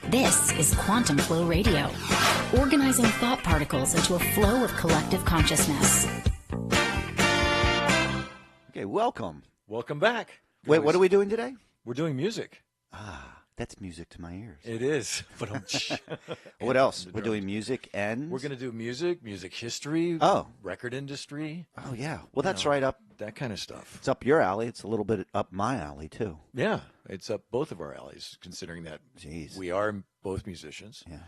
This is Quantum Flow Radio, organizing thought particles into a flow of collective consciousness. Okay, welcome. Welcome back. Wait, what are we doing today? We're doing music. That's music to my ears. It is. But What else? We're doing music and... We're going to do music history, record industry. Oh, yeah. Well, that's right up... That kind of stuff. It's up your alley. It's a little bit up my alley, too. Yeah, it's up both of our alleys, considering that we are both musicians. Yeah.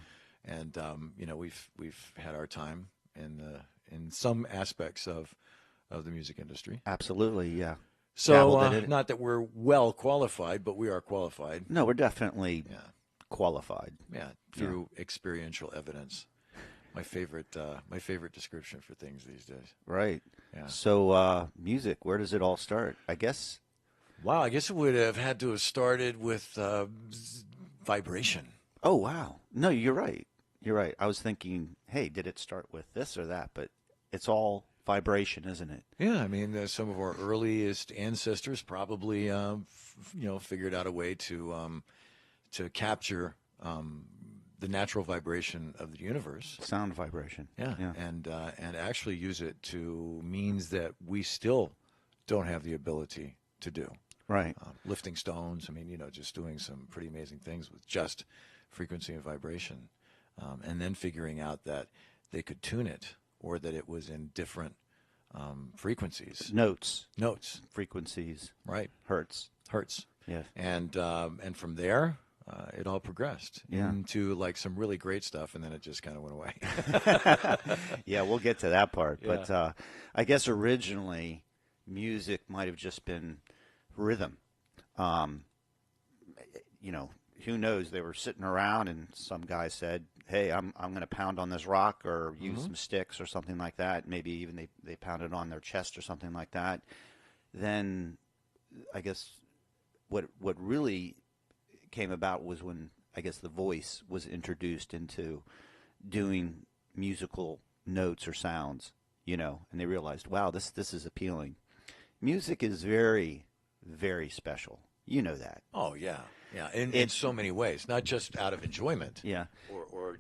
And, we've had our time in some aspects of the music industry. Absolutely, yeah. So, not that we're well qualified, but we are qualified. No, we're definitely qualified. Yeah, through experiential evidence. My favorite description for things these days. Right. Yeah. So, music, where does it all start? I guess... Wow, I guess it would have had to have started with vibration. Oh, wow. No, you're right. You're right. I was thinking, hey, did it start with this or that? But it's all vibration, isn't it? Yeah, I mean, some of our earliest ancestors probably, figured out a way to capture the natural vibration of the universe. Sound vibration. Yeah. And actually use it to means that we still don't have the ability to do. Right. Lifting stones. I mean, just doing some pretty amazing things with just frequency and vibration, and then figuring out that they could tune it, or that it was in different frequencies. Notes. Frequencies. Right. Hertz. Yeah. And from there, it all progressed into like some really great stuff, and then it just kind of went away. Yeah, we'll get to that part. Yeah. But I guess originally music might have just been rhythm. Who knows? They were sitting around and some guy said, hey, I'm going to pound on this rock or use some sticks or something like that. Maybe even they pounded on their chest or something like that. Then I guess what really came about was when I guess the voice was introduced into doing musical notes or sounds, and they realized, wow, this is appealing. Music is very, very special. You know that. Oh, yeah. Yeah, in so many ways, not just out of enjoyment, or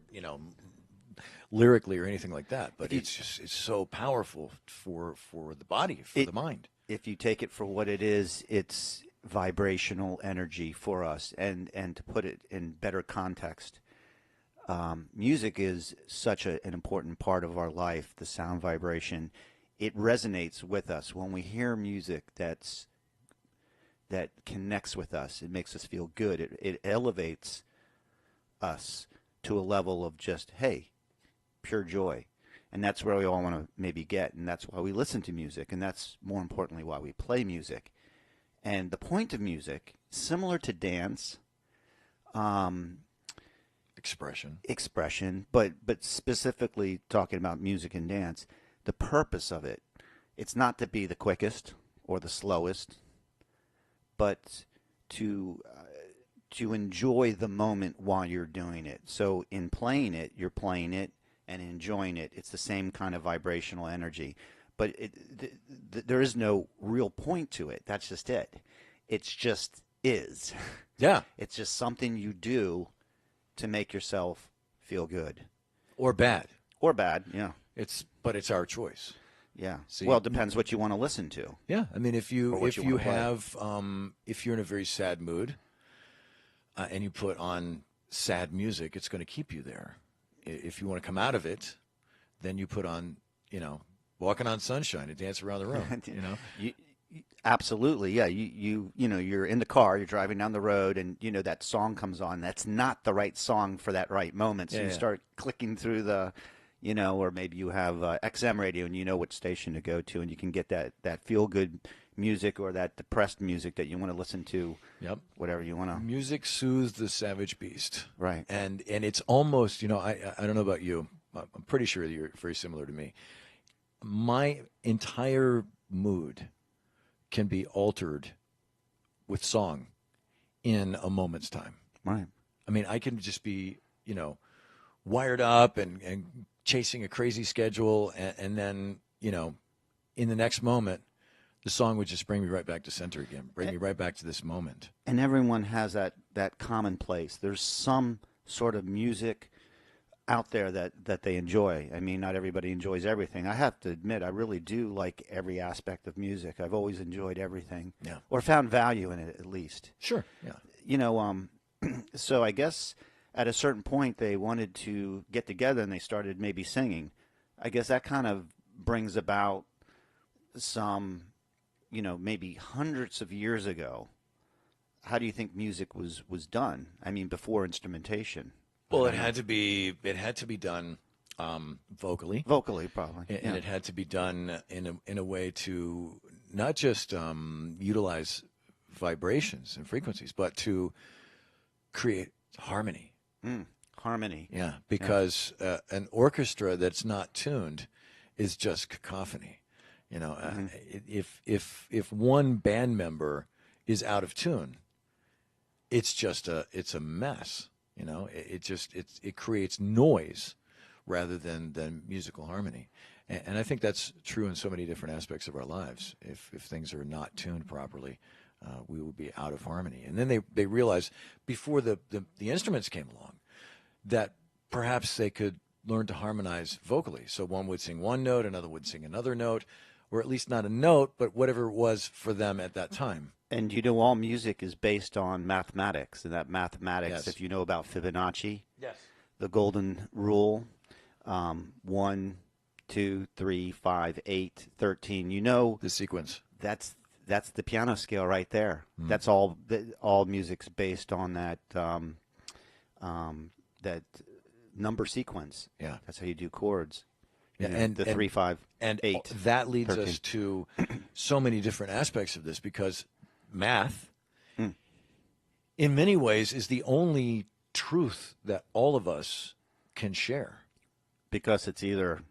lyrically or anything like that, but it's so powerful for the body, for the mind. If you take it for what it is, it's vibrational energy for us, and to put it in better context, music is such an important part of our life. The sound vibration, it resonates with us when we hear music that connects with us. It makes us feel good. It elevates us to a level of just, hey, pure joy. And that's where we all want to maybe get, and that's why we listen to music, and that's more importantly why we play music. And the point of music, similar to dance, expression, but specifically talking about music and dance, the purpose of it, it's not to be the quickest or the slowest, but to enjoy the moment while you're doing it. So in playing it, you're playing it and enjoying it. It's the same kind of vibrational energy. But there is no real point to it. That's just it. It's just is. Yeah. It's just something you do to make yourself feel good. Or bad. Yeah. But it's our choice. Yeah. Well, it depends what you want to listen to. Yeah. I mean, if you're in a very sad mood, and you put on sad music, it's going to keep you there. If you want to come out of it, then you put on, Walking on Sunshine and dance around the room. Absolutely, yeah. You're in the car, you're driving down the road, and that song comes on. That's not the right song for that right moment. So you start clicking through the. Or maybe you have XM radio and you know what station to go to, and you can get that feel-good music or that depressed music that you want to listen to. Yep. Whatever you want to. Music soothes the savage beast. Right. And it's almost, I don't know about you. I'm pretty sure that you're very similar to me. My entire mood can be altered with song in a moment's time. Right. I mean, I can just be, wired up and chasing a crazy schedule, and then, in the next moment, the song would just bring me right back to center again, bring me right back to this moment. And everyone has that common place. There's some sort of music out there that they enjoy. I mean, not everybody enjoys everything. I have to admit, I really do like every aspect of music. I've always enjoyed everything, or found value in it at least. Sure, yeah. You know, so I guess at a certain point they wanted to get together and they started maybe singing. I guess that kind of brings about some, you know, maybe hundreds of years ago. How do you think music was done? I mean, before instrumentation. Well, it had to be done vocally. Vocally, probably, and it had to be done in a way to not just utilize vibrations and frequencies, but to create harmony. Harmony. Yeah, because an orchestra that's not tuned is just cacophony. You know, if one band member is out of tune, it's a mess. You know, it creates noise rather than musical harmony, and I think that's true in so many different aspects of our lives. If things are not tuned properly, we will be out of harmony. And then they realized before the instruments came along that perhaps they could learn to harmonize vocally. So one would sing one note, another would sing another note, or at least not a note, but whatever it was for them at that time. And you know, all music is based on mathematics, and that mathematics, Yes. if you know about Fibonacci, Yes. the golden rule, 1, 2, 3, 5, 8, 13. You know, The sequence. that's the piano scale right there. That's all music's based on that that number sequence. Yeah. That's how you do chords. Yeah, You know, and the 3, 5, and 8. That leads 13. us to so many different aspects of this, because math, in many ways, is the only truth that all of us can share. Because it's either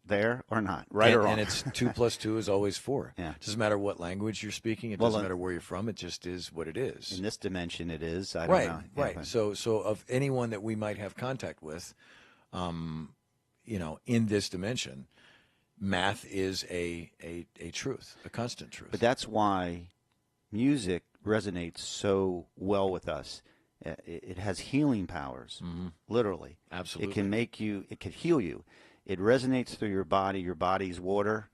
there or not, right or wrong. And it's 2 + 2 is always 4. Yeah. It doesn't matter what language you're speaking. It doesn't matter where you're from. It just is what it is. In this dimension, it is. I don't Right, know. right. but- So of anyone that we might have contact with, you know, in this dimension, math is a truth, a constant truth. But that's why music resonates so well with us. It has healing powers, literally. Absolutely. It can make you, it can heal you. It resonates through your body. Your body's water,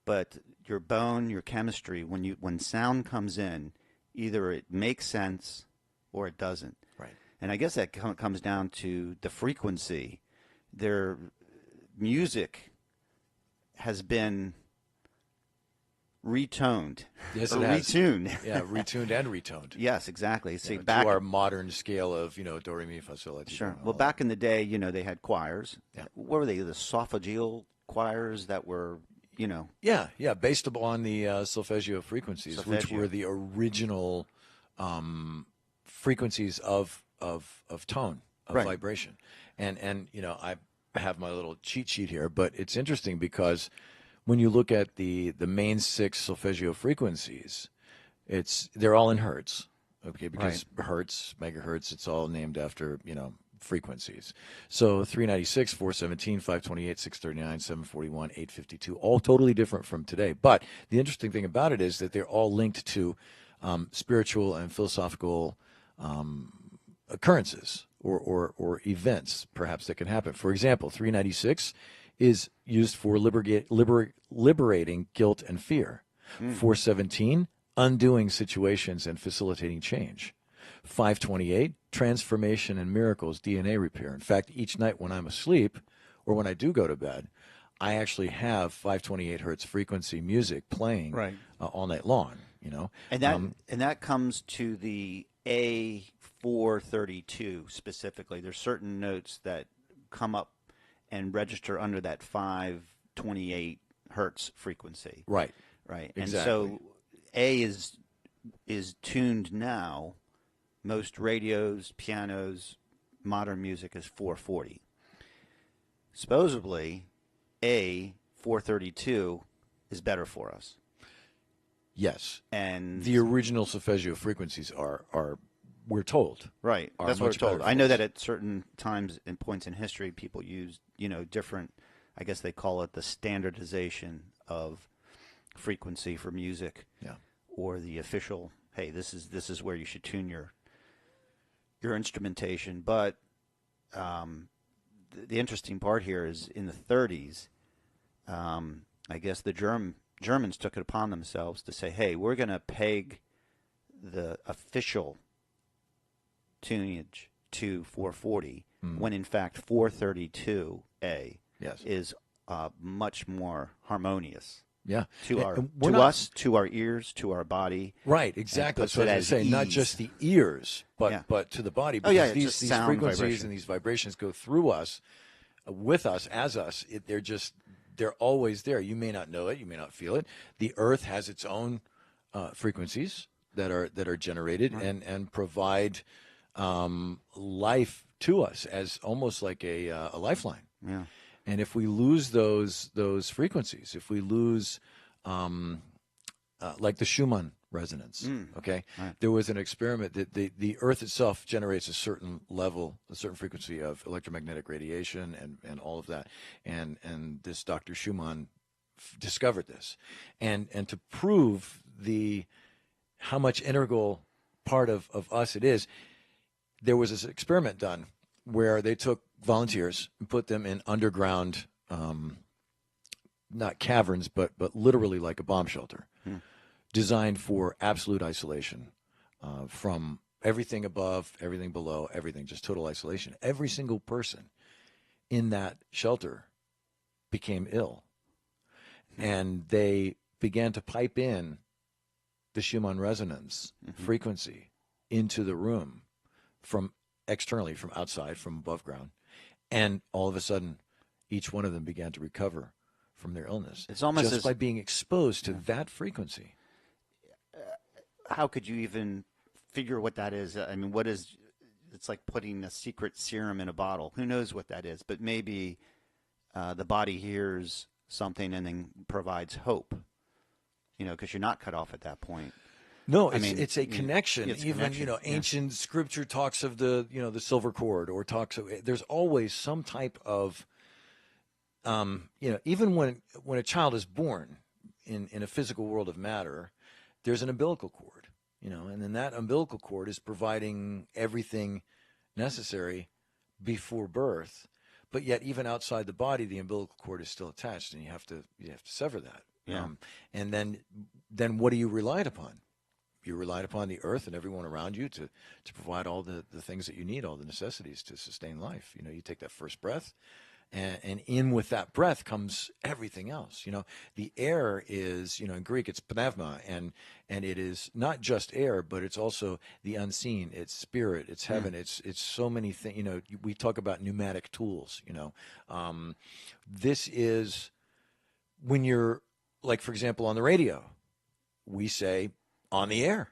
but your bone, your chemistry, when sound comes in, either it makes sense or it doesn't. Right. And I guess that comes down to the frequency. Music has been retoned. Yes, or it has. retuned. Yeah, retuned and retoned. Yes, exactly. See, To back our modern scale of, you know, do, re, mi, fa, sol, la, ti, sure. do, Well, all back in the day, you know, they had choirs. Yeah. What were they? The solfeggio choirs that were, you know. Yeah, based upon the solfeggio frequencies, which Solfeggio. were the original frequencies of tone, of Right. vibration. And you know, I have my little cheat sheet here, but it's interesting because when you look at the main 6 solfeggio frequencies, they're all in hertz, okay? Because hertz, megahertz, it's all named after, you know, frequencies. So 396, 417, 528, 639, 741, 852, all totally different from today. But the interesting thing about it is that they're all linked to spiritual and philosophical occurrences or events, perhaps, that can happen. For example, 396 is used for liberating guilt and fear. 417, undoing situations and facilitating change. 528, transformation and miracles, DNA repair. In fact, each night when I'm asleep or when I do go to bed, I actually have 528 hertz frequency music playing all night long, you know. And that comes to the A432 specifically. There's certain notes that come up and register under that 528 hertz frequency. Right. Right. Exactly. And so A is tuned now. Most radios, pianos, modern music is 440. Supposedly, A432 is better for us. Yes. And The original solfeggio frequencies are we're told. right, are that's what we're much better told. for I know us. that at certain times and points in history, people used, you know, different, I guess they call it the standardization of frequency for music. Yeah. Or the official, hey, this is where you should tune your instrumentation. But the interesting part here is in the 30s, I guess the Germans took it upon themselves to say, hey, we're going to peg the official tunage to 440 when in fact 432A is much more harmonious. Yeah, to us, to our ears, to our body. Right, exactly. That's what I was saying. Not just the ears, but to the body. Because these frequencies vibration. And these vibrations go through us, with us, as us. They're always there. You may not know it. You may not feel it. The Earth has its own frequencies that are generated and provide life to us as almost like a lifeline. Yeah. And if we lose those frequencies, if we lose, like the Schumann resonance, okay, right. There was an experiment that the Earth itself generates a certain level, a certain frequency of electromagnetic radiation and all of that, and this Dr. Schumann discovered this, and to prove how much integral part of us it is, there was this experiment done where they took volunteers and put them in underground, not caverns, but literally like a bomb shelter, designed for absolute isolation from everything above, everything below, everything, just total isolation. Every single person in that shelter became ill, and they began to pipe in the Schumann resonance frequency into the room from externally, from outside, from above ground. And all of a sudden, each one of them began to recover from their illness. It's almost just by being exposed to that frequency. How could you even figure what that is? I mean, it's like putting a secret serum in a bottle. Who knows what that is? But maybe the body hears something and then provides hope, because you're not cut off at that point. No, it's a connection. Even ancient scripture talks of the silver cord, or talks of, there's always some type of even when a child is born in a physical world of matter, there's an umbilical cord, and then that umbilical cord is providing everything necessary before birth, but yet even outside the body, the umbilical cord is still attached, and you have to sever that. Yeah. And then what do you rely upon? You relied upon the earth and everyone around you to provide all the things that you need, all the necessities to sustain life. You take that first breath, and in with that breath comes everything else. The air is, in Greek, it's pneuma, and it is not just air, but it's also the unseen. It's spirit. It's heaven. It's so many things. We talk about pneumatic tools. This is when you're, like, for example, on the radio, we say, on the air.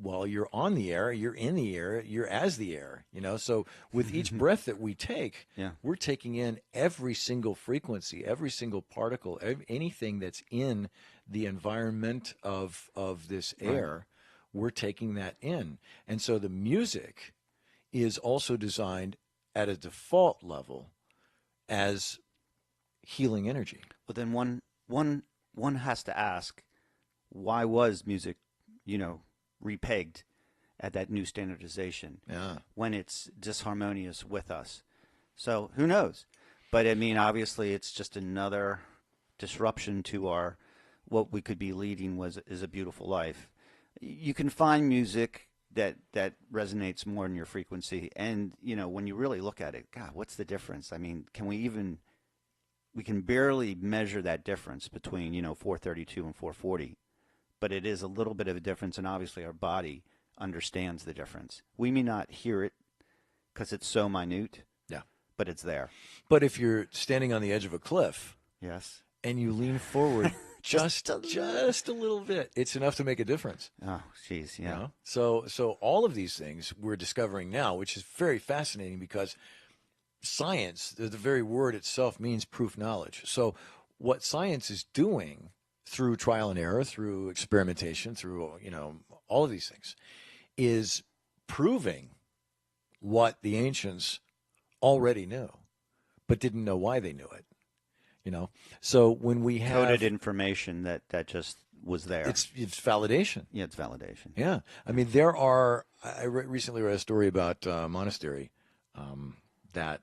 Well, you're on the air, you're in the air, you're as the air, So with each breath that we take, we're taking in every single frequency, every single particle, anything that's in the environment of this air, we're taking that in. And so the music is also designed at a default level as healing energy. But then one has to ask, why was music, repegged at that new standardization when it's disharmonious with us? So who knows? But I mean, obviously, it's just another disruption to what we could be leading is a beautiful life. You can find music that resonates more in your frequency, and when you really look at it, God, what's the difference? I mean, we can barely measure that difference between 432 and 440. But it is a little bit of a difference, and obviously our body understands the difference. We may not hear it because it's so minute, but it's there. But if you're standing on the edge of a cliff, yes, and you lean forward just a little bit, it's enough to make a difference. Oh, geez, yeah. So all of these things we're discovering now, which is very fascinating because science, the very word itself, means proof knowledge. So what science is doing through trial and error, through experimentation, through all of these things, is proving what the ancients already knew, but didn't know why they knew it. So when we have coded information that just was there, it's validation. Yeah, it's validation. Yeah, I mean, I recently read a story about a monastery that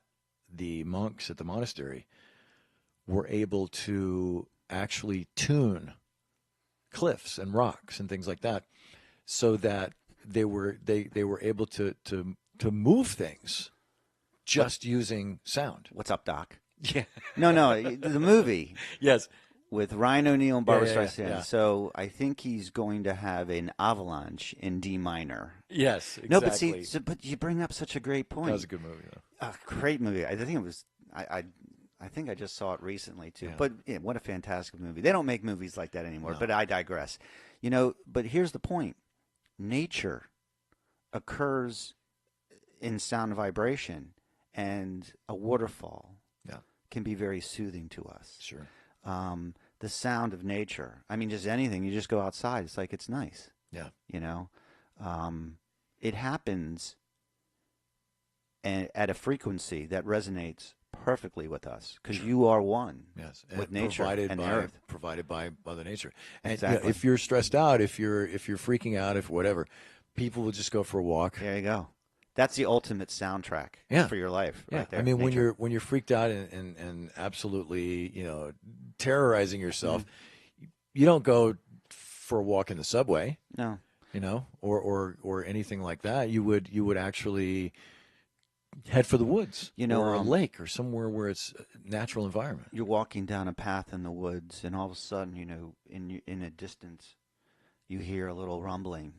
the monks at the monastery were able to actually tune cliffs and rocks and things like that, so that they were able to move things just using sound. What's up, Doc? Yeah. No, the movie. Yes. With Ryan O'Neal and Barbra Yeah. Streisand. So I think he's going to have an avalanche in D minor. Yes, exactly. No, but see, but you bring up such a great point. That was a good movie, though. A great movie. I think it was. I think I just saw it recently too. Yeah. But yeah, what a fantastic movie! They don't make movies like that anymore. No. But I digress. But here's the point: nature occurs in sound vibration, and a waterfall can be very soothing to us. Sure. The sound of nature. I mean, just anything. You just go outside. It's like it's nice. Yeah. It happens at a frequency that resonates perfectly with us because you are one. Yes. With nature and the earth. Provided by Mother Nature. And Exactly. if you're stressed out, if you're freaking out, if whatever, people will just go for a walk. There you go. That's the ultimate soundtrack for your life. Yeah. Right there. I mean, nature. when you're freaked out and absolutely, terrorizing yourself, you don't go for a walk in the subway. No. Or anything like that. You would actually head for the woods, or a lake, or somewhere where it's a natural environment. You're walking down a path in the woods, and all of a sudden, in a distance, you hear a little rumbling,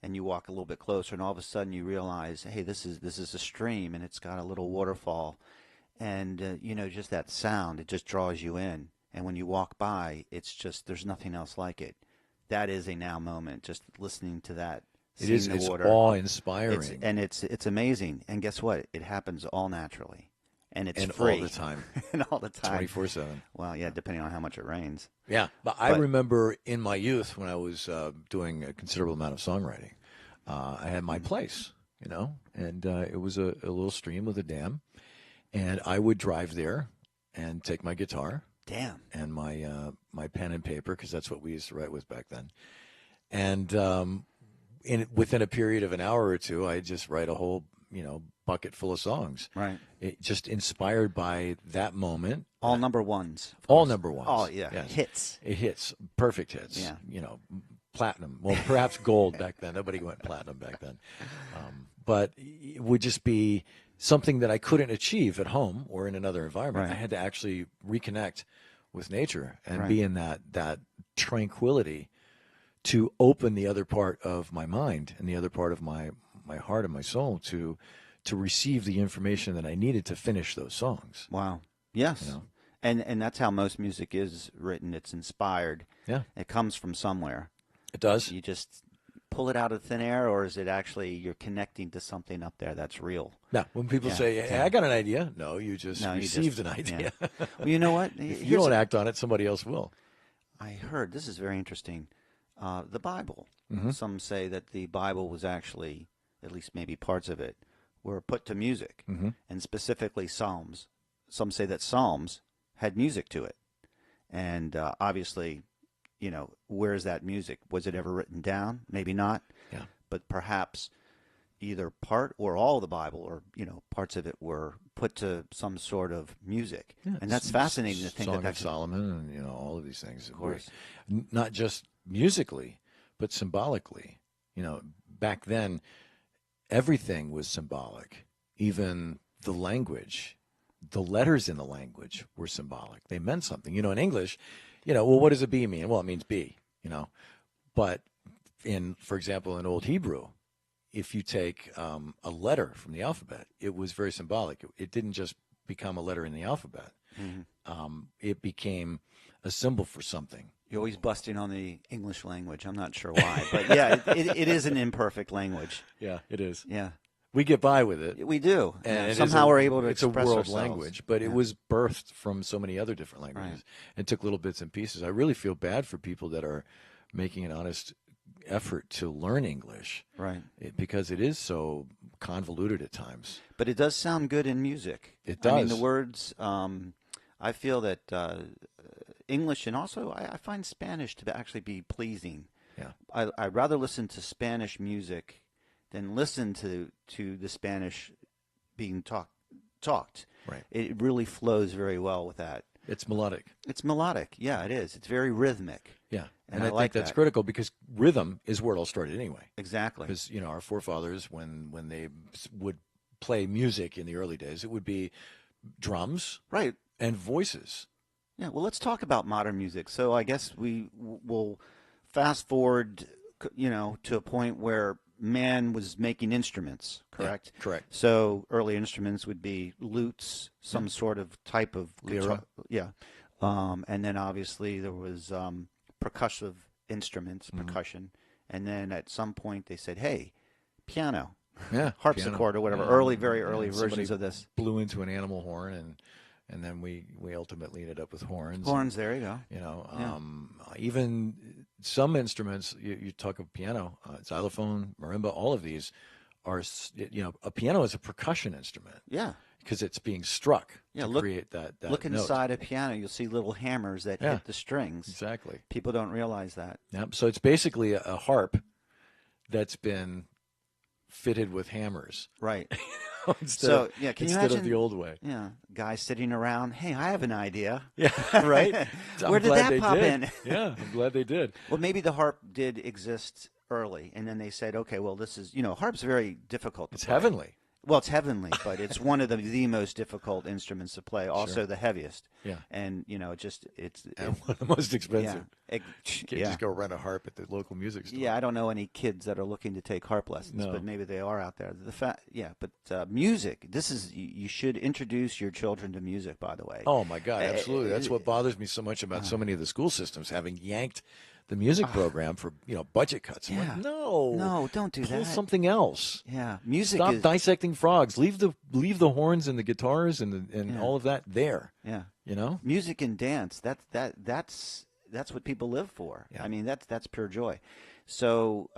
and you walk a little bit closer, and all of a sudden you realize, hey, this is a stream, and it's got a little waterfall, and just that sound, it just draws you in, and when you walk by, it's just there's nothing else like it. That is a now moment, just listening to that. It is. The It's water. awe-inspiring, It's amazing. And guess what? It happens all naturally, and it's and free all the time, and all the time, 24/7. Well, yeah, depending on how much it rains. Yeah, but I remember in my youth when I was doing a considerable amount of songwriting, I had my place, and it was a little stream with a dam, and I would drive there and take my guitar. Damn. And my pen and paper, because that's what we used to write with back then. And within a period of an hour or two, I just write a whole bucket full of songs. Right. It just inspired by that moment. All number ones. All number ones. Oh yeah. Yes. Hits. It hits. Perfect hits. Yeah. Platinum. Well, perhaps gold back then. Nobody went platinum back then. But it would just be something that I couldn't achieve at home or in another environment. Right. I had to actually reconnect with nature and Right. be in that tranquility to open the other part of my mind and the other part of my heart and my soul to receive the information that I needed to finish those songs. Wow. Yes. And that's how most music is written. It's inspired. Yeah. It comes from somewhere. It does. You just pull it out of thin air, or is it actually you're connecting to something up there that's real? Now, when people say, hey, I got an idea, no, you just received an idea. Yeah. Well, you know what? If you don't act on it, somebody else will. I heard, this is very interesting, the Bible. Mm-hmm. Some say that the Bible was actually, at least maybe parts of it, were put to music, Mm-hmm. and specifically Psalms. Some say that Psalms had music to it. And obviously, where's that music? Was it ever written down? Maybe not. Yeah. But perhaps either part or all of the Bible, or parts of it were put to some sort of music. Yeah, and that's fascinating to think Song that of Solomon and all of these things. Of course. Not just musically, but symbolically. Back then, everything was symbolic. Even the language, the letters in the language were symbolic. They meant something. In English, well, what does a B mean? Well, it means B, But for example, in Old Hebrew, if you take a letter from the alphabet, it was very symbolic. It didn't just become a letter in the alphabet. Mm-hmm. It became a symbol for something. You're always busting on the English language. I'm not sure why, but yeah, it is an imperfect language. Yeah, it is. Yeah. We get by with it. We do. And somehow we're able to it's a express world ourselves. language, but it was birthed from so many other different languages. Right. It took little bits and pieces. I really feel bad for people that are making an honest effort to learn English. Right. Because it is so convoluted at times. But it does sound good in music. It does. I mean, the words, I feel that English, and also I find Spanish to actually be pleasing. Yeah. I'd rather listen to Spanish music than listen to the Spanish being talked. Right. It really flows very well with that. It's melodic. It's melodic. Yeah, it is. It's very rhythmic. Yeah. And I I like think that's that. critical because rhythm is where it all started anyway. Exactly. Because, our forefathers, when they would play music in the early days, it would be drums Right. and voices. Yeah, well, let's talk about modern music. So I guess we will fast forward, to a point where man was making instruments, correct? Yeah, correct. So early instruments would be lutes, some sort of type of guitar. Yeah. And then obviously there was percussive instruments, percussion. And then at some point they said, hey, piano. Yeah, harpsichord or whatever. Yeah. Very early versions of this. Blew into an animal horn, and then we ultimately ended up with horns. Horns, there you go. Even some instruments, you talk of piano, xylophone, marimba, all of these are, a piano is a percussion instrument. Yeah. Because it's being struck to create that Look note. inside a piano, you'll see little hammers that hit the strings. Exactly. People don't realize that. Yep. So it's basically a harp that's been fitted with hammers. Right. instead of the old way. Yeah. Guys sitting around, hey, I have an idea. Yeah, right? Where did that pop in? Yeah, I'm glad they did. Well, maybe the harp did exist early, and then they said, okay, well, this is, harp's very difficult to play. Heavenly. Well, it's heavenly, but it's one of the most difficult instruments to play. Also, the heaviest. Yeah. And and one of the most expensive. Yeah. You can't just go rent a harp at the local music store. Yeah, I don't know any kids that are looking to take harp lessons, but maybe they are out there. But music. You should introduce your children to music. By the way. Oh my God, absolutely. That's what bothers me so much about so many of the school systems having yanked the music program for budget cuts. I'm like, no, don't do that. Pull something else. Yeah, music. Stop dissecting frogs. Leave the horns and the guitars and all of that there. Yeah, music and dance. That's what people live for. Yeah. I mean, that's pure joy. So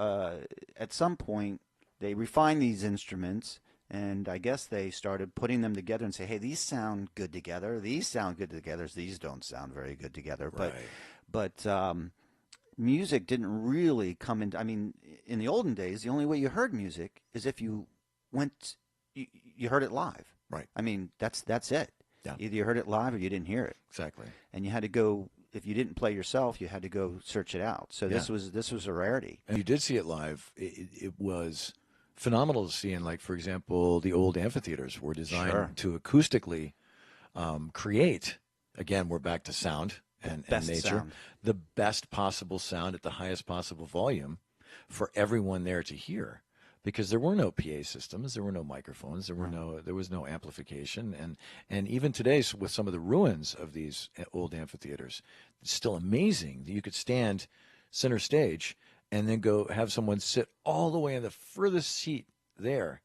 at some point, they refined these instruments, and I guess they started putting them together and say, hey, these sound good together. These sound good together. These don't sound very good together. Right. But music didn't really come in. I mean, in the olden days, the only way you heard music is if you you heard it live. Right. I mean, that's it. Yeah. Either you heard it live or you didn't hear it. Exactly. And you had to go, if you didn't play yourself, you had to go search it out. So this was a rarity. And you did see it live. It was phenomenal to see. And like, for example, the old amphitheaters were designed to acoustically create. Again, we're back to sound. And nature, sound. The best possible sound at the highest possible volume for everyone there to hear, because there were no PA systems, there were no microphones, there was no amplification, and even today with some of the ruins of these old amphitheaters, it's still amazing that you could stand center stage and then go have someone sit all the way in the furthest seat there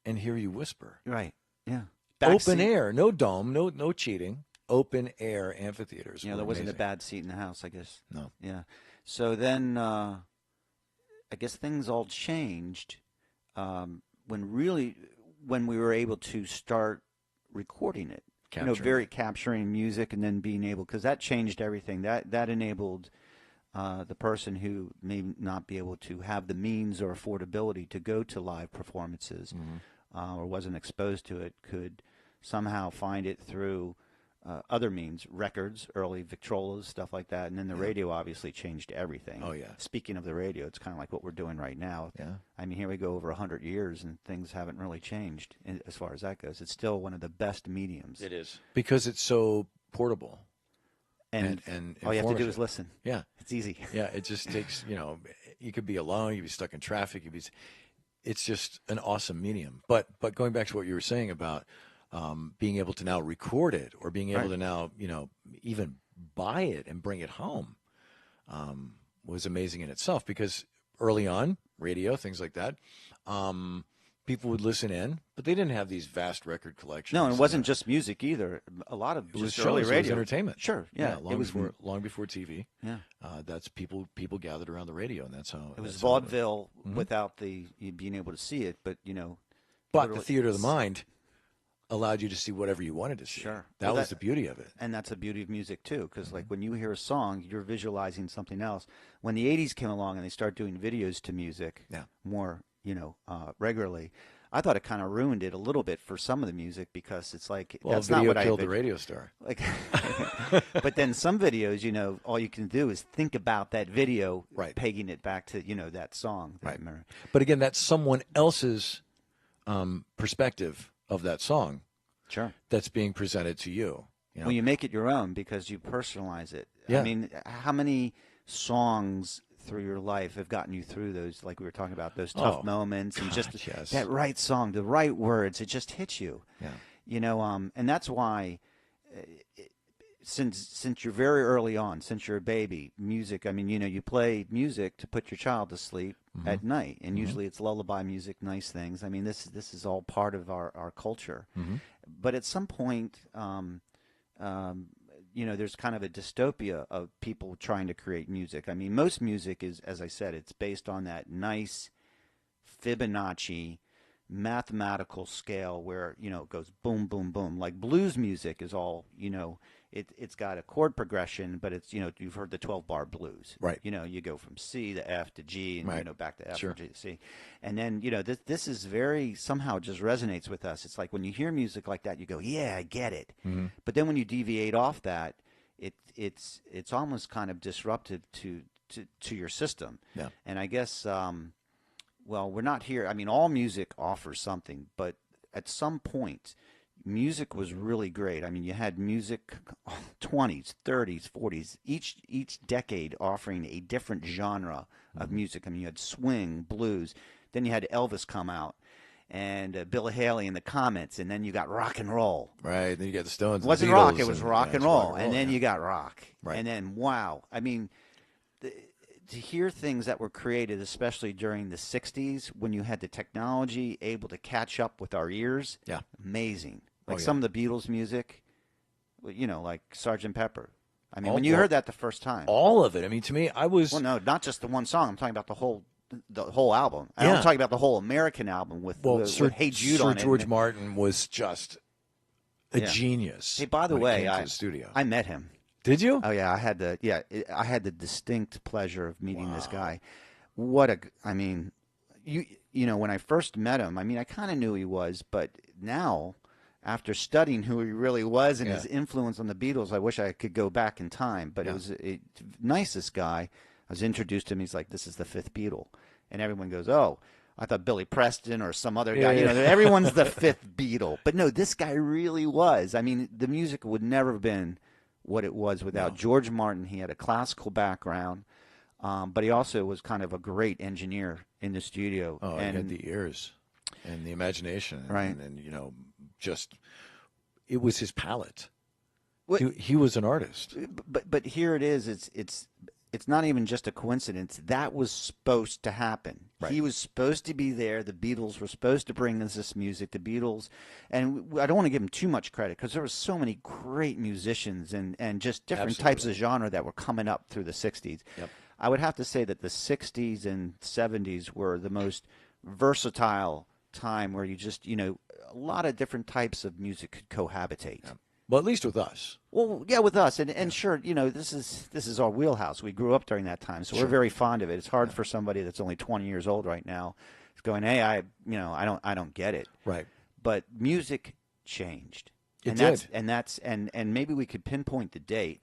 and hear you whisper. Right. Yeah. Open air, no dome, no cheating. Open air amphitheaters. Yeah, there wasn't a bad seat in the house, I guess. No. Yeah. So then I guess things all changed when we were able to start recording it. Capturing music, and then being able, because that changed everything. That enabled the person who may not be able to have the means or affordability to go to live performances or wasn't exposed to it could somehow find it through other means, records, early Victrolas, stuff like that. And then the radio obviously changed everything. Oh, yeah. Speaking of the radio, it's kind of like what we're doing right now. Yeah. I mean, here we go over 100 years, and things haven't really changed as far as that goes. It's still one of the best mediums. It is. Because it's so portable. And all you have to do is listen. Yeah. It's easy. Yeah, it just takes, you could be alone, you could be stuck in traffic, it's just an awesome medium. But going back to what you were saying about being able to now record it, or being able to now, even buy it and bring it home, was amazing in itself. Because early on, radio, things like that, people would listen in, but they didn't have these vast record collections. No, and it wasn't just music either. A lot of just early radio. It was entertainment. Sure, yeah. Long before TV. Yeah. That's people gathered around the radio, and that's how it was vaudeville without you being able to see it, but But the theater of the mind allowed you to see whatever you wanted to see. Sure. That was the beauty of it. And that's the beauty of music, too, because like when you hear a song, you're visualizing something else. When the 80s came along and they started doing videos to music more, regularly, I thought it kind of ruined it a little bit for some of the music because it's like that's video not what killed the radio star. Like, but then some videos, all you can do is think about that video, right, pegging it back to that song. Right. But again, that's someone else's perspective of that song. Sure. That's being presented to you. Well, you make it your own because you personalize it. Yeah. I mean, how many songs through your life have gotten you through those, like we were talking about, those tough moments and just that right song, the right words, it just hits you. Yeah. And that's why since you're very early on, since you're a baby, music, I mean, you play music to put your child to sleep at night, and usually it's lullaby music, nice things. I mean, this is all part of our culture. But at some point, there's kind of a dystopia of people trying to create music. I mean, most music is, as I said, it's based on that nice Fibonacci mathematical scale where, it goes boom, boom, boom. Like blues music is all, it's got a chord progression, but it's, you've heard the 12-bar blues. Right. You go from C to F to G and, back to F Sure. to G to C. And then, this is very, somehow just resonates with us. It's like when you hear music like that, you go, yeah, I get it. But then when you deviate off that, it's almost kind of disruptive to your system. Yeah. And I guess, well, we're not here. I mean, all music offers something, but at some point, music was really great. I mean, you had music 20s, 30s, 40s, each decade offering a different genre of music. I mean, you had swing, blues. Then you had Elvis come out and Bill Haley in the Comets, and then you got rock and roll. Right. Then you got the Stones. It wasn't the rock. Beatles It was rock and roll. And then yeah. you got rock. Right. And then, wow. I mean, to hear things that were created, especially during the 60s, when you had the technology able to catch up with our ears, amazing. Like some of the Beatles music, like Sgt. Pepper. I mean, when you heard that the first time. All of it. I mean, to me, I was... Well, no, not just the one song. I'm talking about the whole album. I'm talking about the whole American album with Hey Jude on it. Sir George Martin was just a genius. Hey, by the way, studio. I met him. Did you? Oh yeah, I had the distinct pleasure of meeting this guy. I mean, when I first met him, I mean, I kind of knew he was, but now, after studying who he really was and his influence on the Beatles, I wish I could go back in time. But it was nicest guy. I was introduced to him. He's like, "This is the fifth Beatle," and everyone goes, "Oh, I thought Billy Preston or some other guy." Everyone's the fifth Beatle, but no, this guy really was. I mean, the music would never have been what it was without George Martin. He had a classical background, but he also was kind of a great engineer in the studio. Oh, and he had the ears and the imagination, right? And just it was his palette. He was an artist. But here it is. It's not even just a coincidence. That was supposed to happen. Right. He was supposed to be there. The Beatles were supposed to bring us this music. The Beatles, and I don't want to give them too much credit because there were so many great musicians and just different types of genre that were coming up through the 60s. Yep. I would have to say that the 60s and 70s were the most versatile time where you just, a lot of different types of music could cohabitate. Yep. Well, at least with us. Well, yeah, with us, and sure, this is our wheelhouse. We grew up during that time, so we're very fond of it. It's hard for somebody that's only 20 years old right now, going, "Hey, I don't get it." Right. But music changed. It did, and maybe we could pinpoint the date,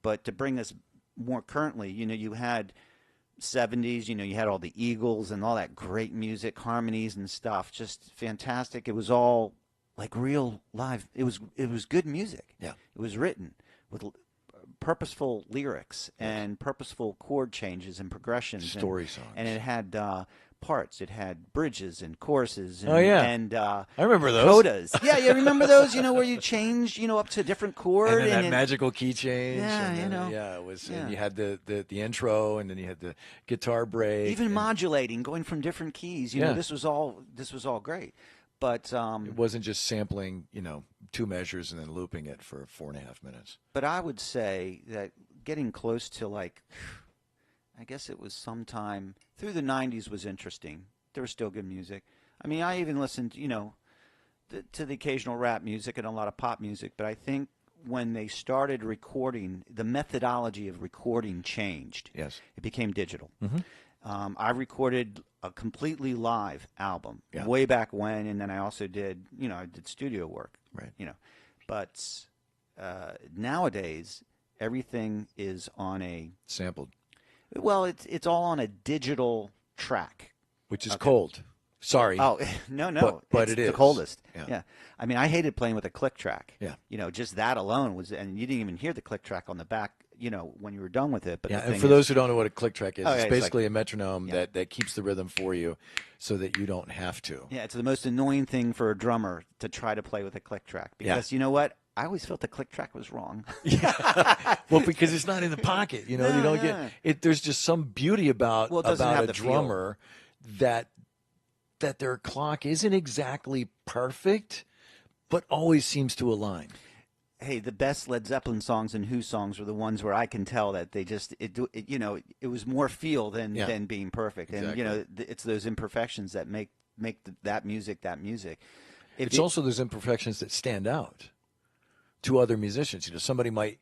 but to bring us more currently, you had 70s, you had all the Eagles and all that great music, harmonies and stuff, just fantastic. It was all like real live. It was good music. Yeah. It was written with purposeful lyrics and purposeful chord changes and progressions. Story songs. And it had parts. It had bridges and choruses. And, And I remember those. Codas. Yeah, you remember those? Where you change, up to a different chord. And then that magical key change. Yeah, and it was. Yeah. And you had the intro, and then you had the guitar break. Even modulating, going from different keys. This was all great. But it wasn't just sampling, 2 measures and then looping it for 4.5 minutes. But I would say that getting close to I guess it was sometime through the 90s was interesting. There was still good music. I mean, I even listened, to the occasional rap music and a lot of pop music. But I think when they started recording, the methodology of recording changed. Yes. It became digital. Mm-hmm. I recorded a completely live album Yeah. way back when, and then I also did, I did studio work. Right. But nowadays everything is on a sampled. Well, it's all on a digital track, which is cold. Sorry. Oh no, but it's it is the coldest. Yeah. I mean, I hated playing with a click track. Yeah. Just that alone was, and you didn't even hear the click track on the back. When you were done with it. But yeah, the and thing for those who don't know what a click track is, it's it's basically like, a metronome that keeps the rhythm for you, so that you don't have to. Yeah, it's the most annoying thing for a drummer to try to play with a click track, because you know what? I always felt the click track was wrong. Well, because it's not in the pocket. You don't get it. There's just some beauty about a drummer that their clock isn't exactly perfect, but always seems to align. Hey, the best Led Zeppelin songs and Who songs were the ones where I can tell that they just it was more feel than being perfect. Exactly. And it's those imperfections that make that music that music. It's also those imperfections that stand out to other musicians. Somebody might,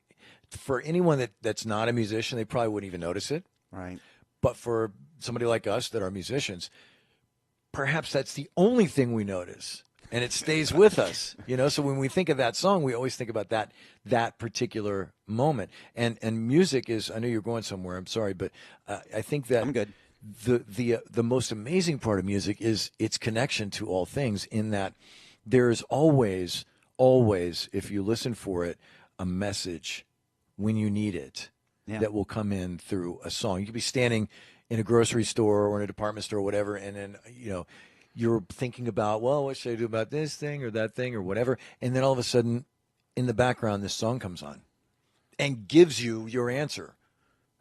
for anyone that's not a musician, they probably wouldn't even notice it. Right. But for somebody like us that are musicians, perhaps that's the only thing we notice. And it stays with us, So when we think of that song, we always think about that particular moment. And music is. I know you're going somewhere. I'm sorry, but I think that I'm good. The most amazing part of music is its connection to all things. In that there's always, if you listen for it, a message when you need it that will come in through a song. You could be standing in a grocery store or in a department store or whatever, and then you're thinking about, well, what should I do about this thing or that thing or whatever? And then all of a sudden, in the background, this song comes on and gives you your answer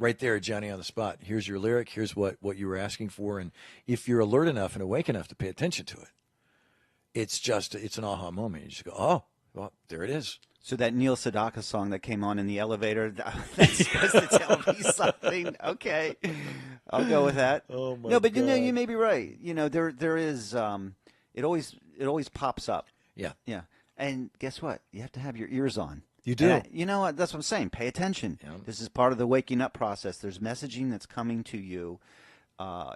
right there, Johnny, on the spot. Here's your lyric. Here's what you were asking for. And if you're alert enough and awake enough to pay attention to it, it's an aha moment. You just go, oh, well, there it is. So that Neil Sedaka song that came on in the elevator, that's supposed to tell me something. Okay, I'll go with that. Oh my No, but God. you may be right. There is it always pops up. Yeah. Yeah. And guess what? You have to have your ears on. You do. You know what? That's what I'm saying. Pay attention. Yeah. This is part of the waking up process. There's messaging that's coming to you.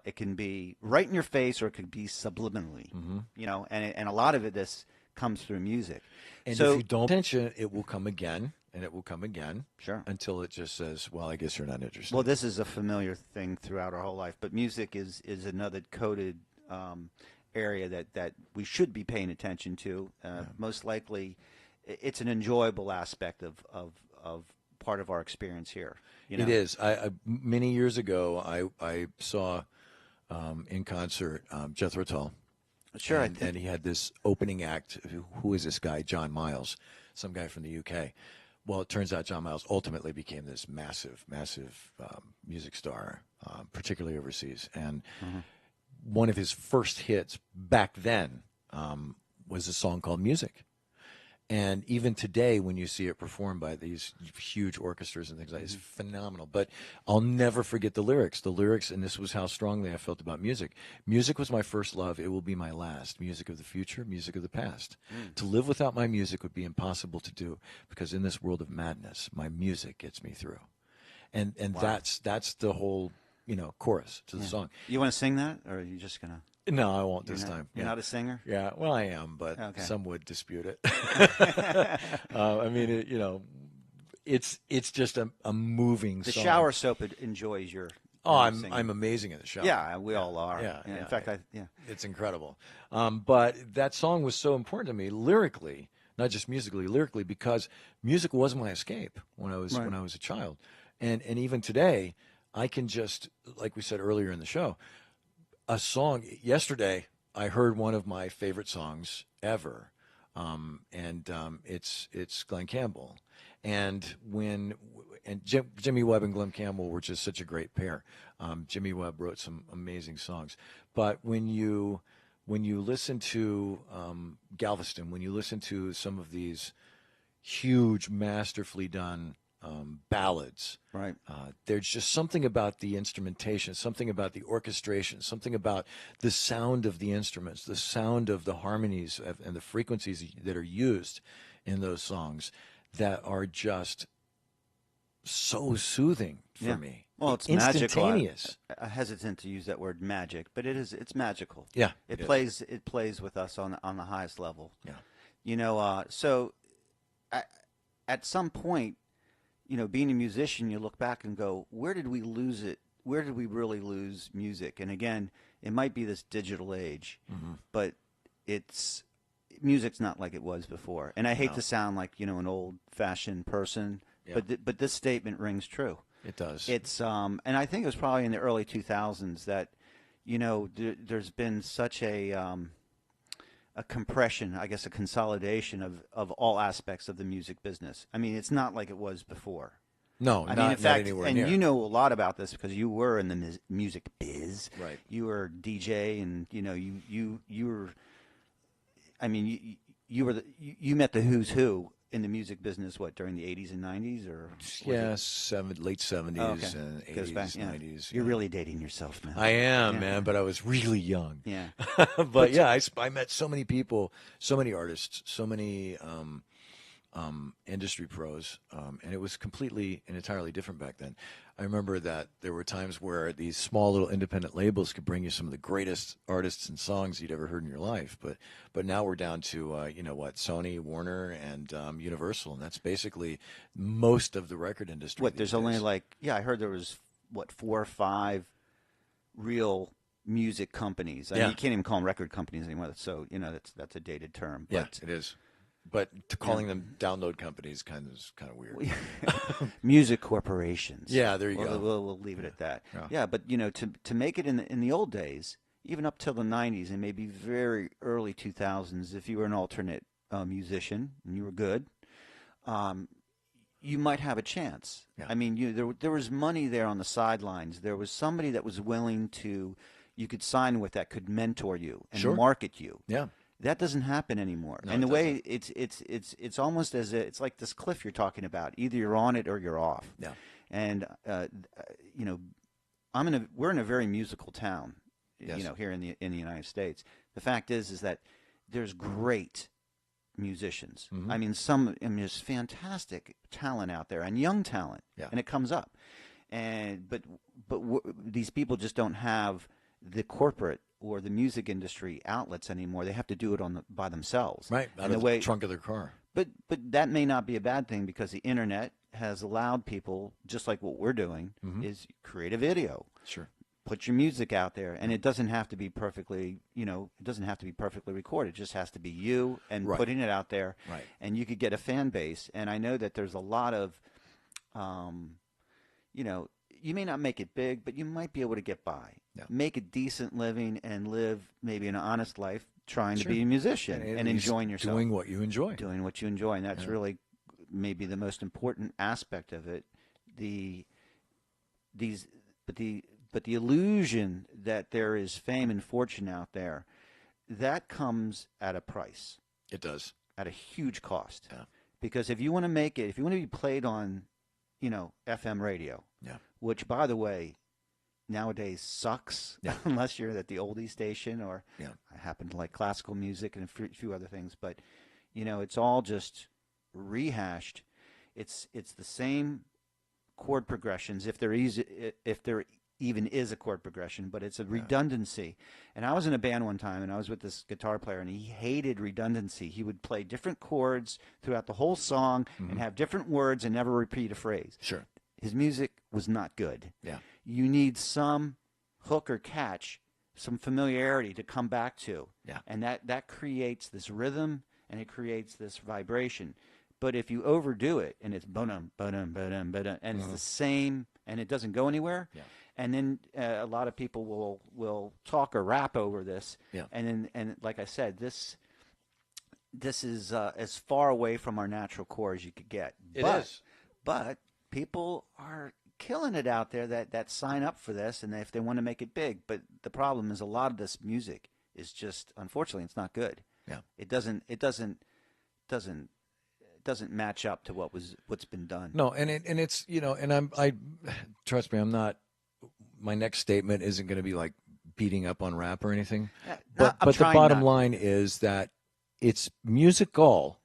It can be right in your face, or it could be subliminally. Mm-hmm. And a lot of this comes through music. And so, if you don't pay attention, it will come again, and it will come again. Sure. Until it just says, well, I guess you're not interested. Well, this is a familiar thing throughout our whole life, but music is another coded area that we should be paying attention to. Most likely, it's an enjoyable aspect of part of our experience here. It is. I many years ago, I saw in concert Jethro Tull. Sure. And he had this opening act. Who is this guy? John Miles, some guy from the UK. Well, it turns out John Miles ultimately became this massive music star, particularly overseas. And one of his first hits back then was a song called Music. And even today, when you see it performed by these huge orchestras and things like that, it's phenomenal. But I'll never forget the lyrics. The lyrics, and this was how strongly I felt about music. Music was my first love. It will be my last. Music of the future, music of the past. To live without my music would be impossible to do, because in this world of madness, my music gets me through. And Wow. that's the whole chorus to the song. You want to sing that, or are you just gonna? No, I won't this time. You're not a singer? Yeah, well, I am, but some would dispute it. I mean, it's just a moving The song. shower soap enjoys your. Oh, singing. I'm amazing in the shower. Yeah, we all are. Yeah. In fact, It's incredible. But that song was so important to me lyrically, not just musically, lyrically, because music was my escape when I was a child, and even today, I can just, like we said earlier in the show, a song. Yesterday, I heard one of my favorite songs ever, and it's Glenn Campbell, and Jimmy Webb and Glenn Campbell were just such a great pair. Jimmy Webb wrote some amazing songs, but when you listen to Galveston, when you listen to some of these huge, masterfully done ballads, right. There's just something about the instrumentation, something about the orchestration, something about the sound of the instruments, the sound of the harmonies and the frequencies that are used in those songs that are just so soothing for me. Well, it's instantaneous. I'm hesitant to use that word magic, but it's magical. Yeah, it plays with us on the highest level. Yeah. So at some point, being a musician, you look back and go, where did we lose it? Where did we really lose music? And again, it might be this digital age, but music's not like it was before. And I hate to sound like, an old-fashioned person, but this statement rings true. It does. It's and I think it was probably in the early 2000s that, there's been such a compression, I guess, a consolidation of all aspects of the music business. I mean, it's not like it was before. No, I mean, in fact, anywhere and near. you know a lot about this because you were in the music biz. Right. You were DJ, and you were. I mean, you met the who's who in the music business. What, during the 80s and 90s, or late 70s and 80s, 90s. You're really dating yourself, man. I am, man, but I was really young. Yeah. But yeah, I met so many people, so many artists, so many industry pros, and it was completely and entirely different back then. I remember that there were times where these small little independent labels could bring you some of the greatest artists and songs you'd ever heard in your life. But now we're down to Sony, Warner, and Universal, and that's basically most of the record industry. What, there's only I heard there was 4 or 5 real music companies. I mean, you can't even call them record companies anymore. So that's a dated term. But, yeah, it is. But calling them download companies kind of weird. Music corporations. Yeah, there you go. We'll leave it at that. Yeah, but to make it in the old days, even up till the 90s and maybe very early 2000s, if you were an alternate musician and you were good, you might have a chance. Yeah. I mean, there was money there on the sidelines. There was somebody that was willing to, you could sign with, that could mentor you and market you. Yeah. That doesn't happen anymore. No, and the way it's almost as it's like this cliff you're talking about. Either you're on it or you're off. Yeah. And we're in a very musical town. Yes. Here in the United States. The fact is that there's great musicians. Mm-hmm. I mean, there's fantastic talent out there and young talent. Yeah. And it comes up. But these people just don't have the corporate or the music industry outlets anymore. They have to do it by themselves. Right, out of the trunk of their car. But that may not be a bad thing because the internet has allowed people, just like what we're doing, is create a video. Sure. Put your music out there, and it doesn't have to be perfectly, recorded. It just has to be you and putting it out there. Right. And you could get a fan base. And I know that there's a lot of, you may not make it big, but you might be able to get by. Yeah. Make a decent living and live maybe an honest life trying to be a musician and enjoying yourself. Doing what you enjoy. Doing what you enjoy. And that's really maybe the most important aspect of it. But the illusion that there is fame and fortune out there, that comes at a price. It does. At a huge cost. Yeah. Because if you want to make it, if you want to be played on, FM radio, which, by the way, nowadays sucks unless you're at the oldie station or I happen to like classical music and a few other things. But, it's all just rehashed. It's the same chord progressions if there even is a chord progression, but it's a redundancy. And I was in a band one time, and I was with this guitar player, and he hated redundancy. He would play different chords throughout the whole song and have different words and never repeat a phrase. Sure. His music was not good. Yeah. You need some hook or catch, some familiarity to come back to. Yeah. And that creates this rhythm, and it creates this vibration. But if you overdo it, and it's ba-dum, ba-dum, ba-dum, ba-dum, and it's the same, and it doesn't go anywhere, and then a lot of people will talk or rap over this, and like I said, this is as far away from our natural core as you could get. It is. But people are killing it out there that sign up for this, and if they want to make it big. But the problem is a lot of this music is just, unfortunately, it's not good. Yeah. It doesn't match up to what's been done. No, and it's and I trust me, I'm not. My next statement isn't going to be like beating up on rap or anything. But the bottom line is that it's musical,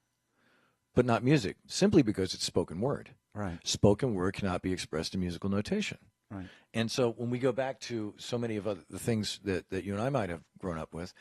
but not music, simply because it's spoken word. Right. Spoken word cannot be expressed in musical notation. Right. And so when we go back to so many of the things that you and I might have grown up with,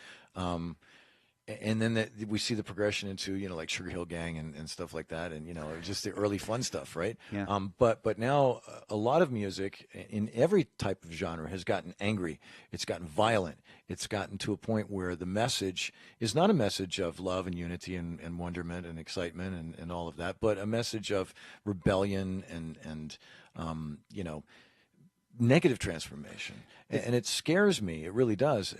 and then we see the progression into, like Sugar Hill Gang and stuff like that, and just the early fun stuff, right? Yeah. But now a lot of music in every type of genre has gotten angry. It's gotten violent. It's gotten to a point where the message is not a message of love and unity and wonderment and excitement and all of that, but a message of rebellion and negative transformation. And it scares me. It really does,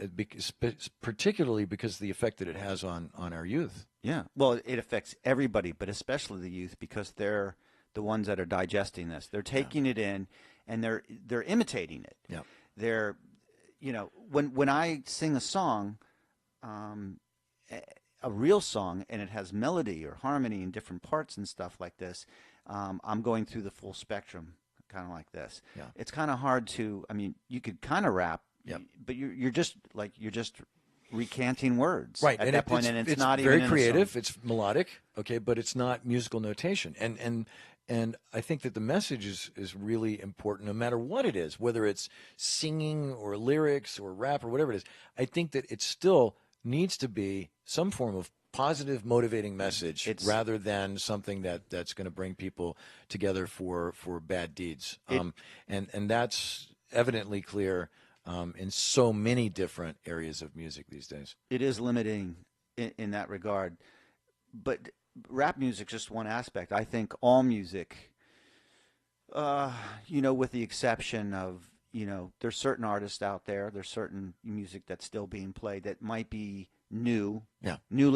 particularly because of the effect that it has on our youth. Yeah. Well, it affects everybody, but especially the youth, because they're the ones that are digesting this. They're taking it in, and they're imitating it. Yeah. They're, when I sing a song, a real song, and it has melody or harmony in different parts and stuff like this, I'm going through the full spectrum. Kind of like this. Yeah. It's kind of hard to. I mean, you could kind of rap, but you're just recanting words, right? At and that point, and it's not very even creative. It's melodic, okay, but it's not musical notation. And I think that the message is really important, no matter what it is, whether it's singing or lyrics or rap or whatever it is. I think that it still needs to be some form of positive, motivating message rather than something that's going to bring people together for bad deeds. And that's evidently clear in so many different areas of music these days. It is limiting in that regard. But rap music is just one aspect. I think all music, with the exception of, there's certain artists out there, there's certain music that's still being played that might be newly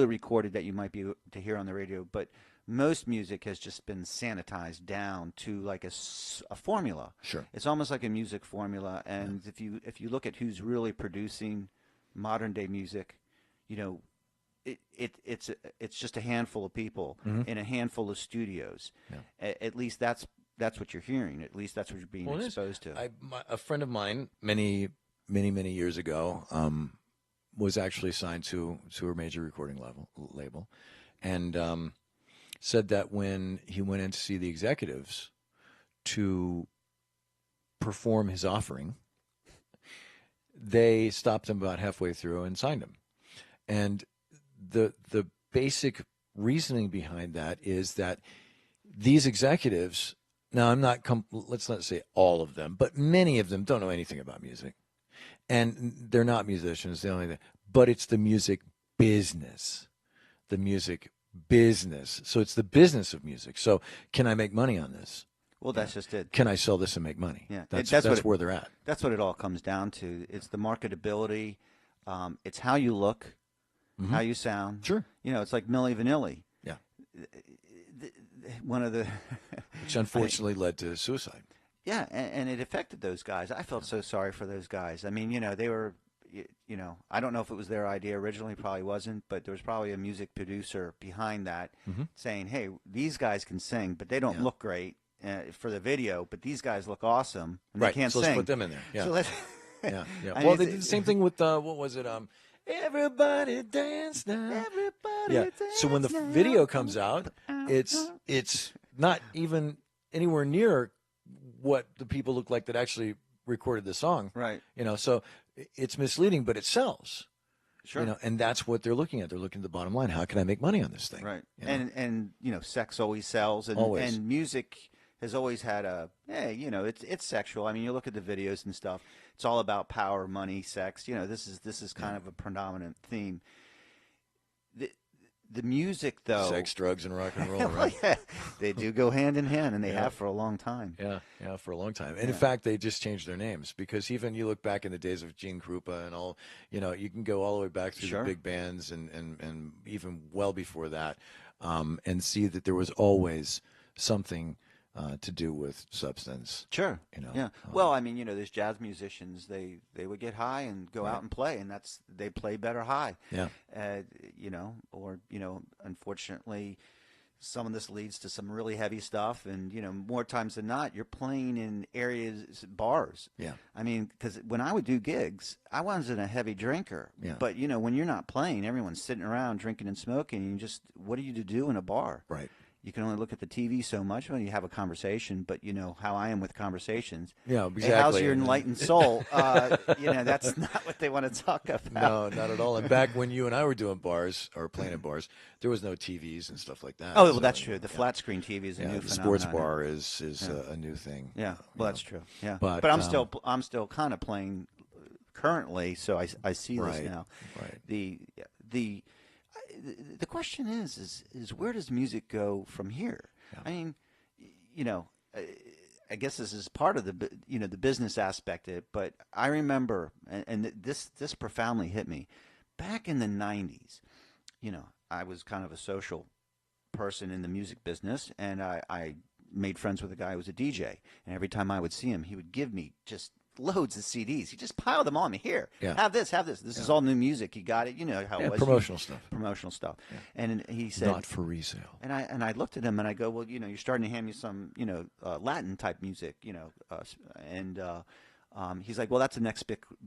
recorded that you might be to hear on the radio, but most music has just been sanitized down to like a formula. Sure, it's almost like a music formula. And if you look at who's really producing modern day music, it's just a handful of people in a handful of studios. At least that's what you're hearing. At least that's what you're being exposed to. A friend of mine many years ago was actually signed to a major recording label, and said that when he went in to see the executives to perform his offering, they stopped him about halfway through and signed him. And the basic reasoning behind that is that these executives, now let's not say all of them, but many of them don't know anything about music. And they're not musicians, but it's the music business. The music business. So it's the business of music. So can I make money on this? Well, that's just it. Can I sell this and make money? Yeah, that's where they're at. That's what it all comes down to. It's the marketability. It's how you look, how you sound. Sure. It's like Milli Vanilli. Yeah. One of the which unfortunately led to suicide. Yeah, and it affected those guys. I felt so sorry for those guys. I mean, they were, I don't know if it was their idea originally, probably wasn't, but there was probably a music producer behind that saying, hey, these guys can sing, but they don't look great for the video, but these guys look awesome, and they can't so sing. Let's put them in there. Yeah. So yeah. Well, they did the same thing with, what was it? Everybody dance now. Everybody dance. So when the video comes out, it's not even anywhere near what the people look like that actually recorded the song. Right. So it's misleading, but it sells. Sure. And that's what they're looking at. They're looking at the bottom line. How can I make money on this thing? Right. And sex always sells, and music has always had it's sexual. I mean, you look at the videos and stuff. It's all about power, money, sex. This is kind of a predominant theme. The music, though, sex, drugs, and rock and roll, right? Yeah, they do go hand in hand, and they have for a long time. Yeah, for a long time. And in fact, they just changed their names, because even you look back in the days of Gene Krupa and all, you can go all the way back through the big bands and even well before that, and see that there was always something to do with substance. Sure. Yeah. Well, I mean, there's jazz musicians. They would get high and go out and play, and they play better high. Yeah. Unfortunately, some of this leads to some really heavy stuff, and more times than not, you're playing in areas, bars. Yeah. I mean, because when I would do gigs, I wasn't a heavy drinker. Yeah. But when you're not playing, everyone's sitting around drinking and smoking, and what are you to do in a bar? Right. you can only look at the TV so much when you have a conversation, but you know how I am with conversations. Yeah, exactly. Hey, how's your enlightened soul? You know, that's not what they want to talk about. No, not at all. And back when you and I were doing bars or playing at bars, there was no TVs and stuff like that. Oh, well, that's true. The flat screen TV is a new the phenomenon. sports bar is a new thing. Yeah, well, that's true. Yeah, But I'm still kind of playing currently, so I see this now. Right. The question is where does music go from here? Yeah. I mean, you know, I guess this is part of the business aspect of it, but I remember, and this profoundly hit me, back in the 90s, you know, I was kind of a social person in the music business, and I made friends with a guy who was a DJ, and every time I would see him, he would give me just loads of CDs. He just piled them on me. Here, have this. This is all new music. You got it. You know how it was. Promotional stuff. Yeah. And he said, not for resale. And I looked at him and I go, well, you know, you're starting to hand me some, you know, Latin type music, you know, he's like, well, that's the next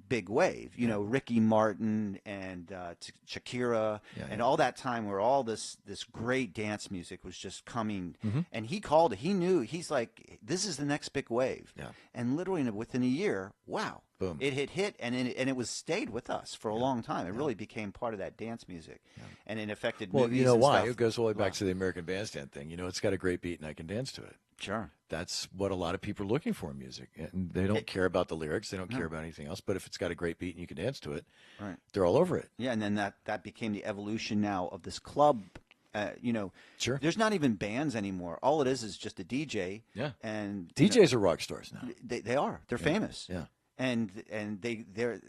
big wave. You know, Ricky Martin and Shakira and all that time where all this great dance music was just coming. Mm-hmm. And he called it. He knew. He's like, this is the next big wave. Yeah. And literally within a year, wow. Boom. It hit, and it was stayed with us for a long time. It really became part of that dance music, and it affected movies. Well, you know why? Stuff. It goes all the way back to the American Bandstand thing. You know, it's got a great beat, and I can dance to it. Sure. That's what a lot of people are looking for in music. And they don't care about the lyrics. They don't care about anything else. But if it's got a great beat and you can dance to it, they're all over it. Yeah, and then that became the evolution now of this club. You know, sure. There's not even bands anymore. All it is just a DJ. Yeah. And DJs are rock stars now. They are. They're famous. Yeah. And they're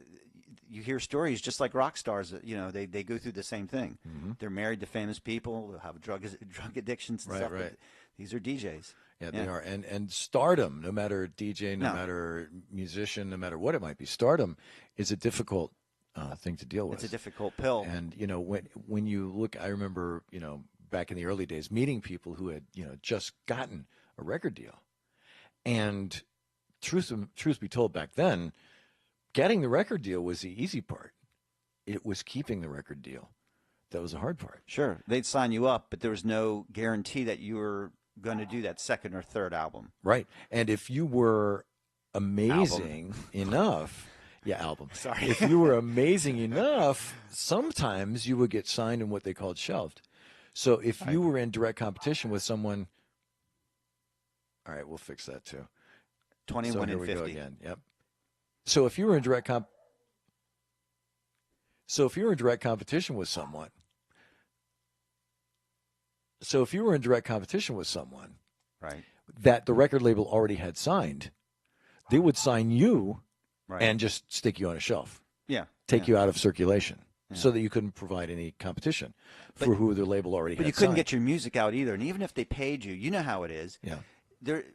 you hear stories just like rock stars. You know, they go through the same thing. Mm-hmm. They're married to famous people. They'll have drug addictions and stuff. Right. These are DJs. Yeah, they are. And stardom, no matter DJ, no matter musician, no matter what it might be, stardom is a difficult thing to deal with. It's a difficult pill. And, you know, when you look, I remember, you know, back in the early days, meeting people who had, you know, just gotten a record deal. And truth be told, back then, getting the record deal was the easy part. It was keeping the record deal that was the hard part. Sure. They'd sign you up, but there was no guarantee that you were going to do that second or third album. Right. And if you were amazing enough, Sorry. If you were amazing enough, sometimes you would get signed in what they called shelved. So if you were in direct competition with someone, all right, we'll fix that too. 21 and 50 go again. Yep. So if you were in direct competition with someone, right, that the record label already had signed, they would sign you and just stick you on a shelf. Yeah. Take you out of circulation so that you couldn't provide any competition for who the label already had But you couldn't signed. get your music out either. And even if they paid you know how it is. Yeah.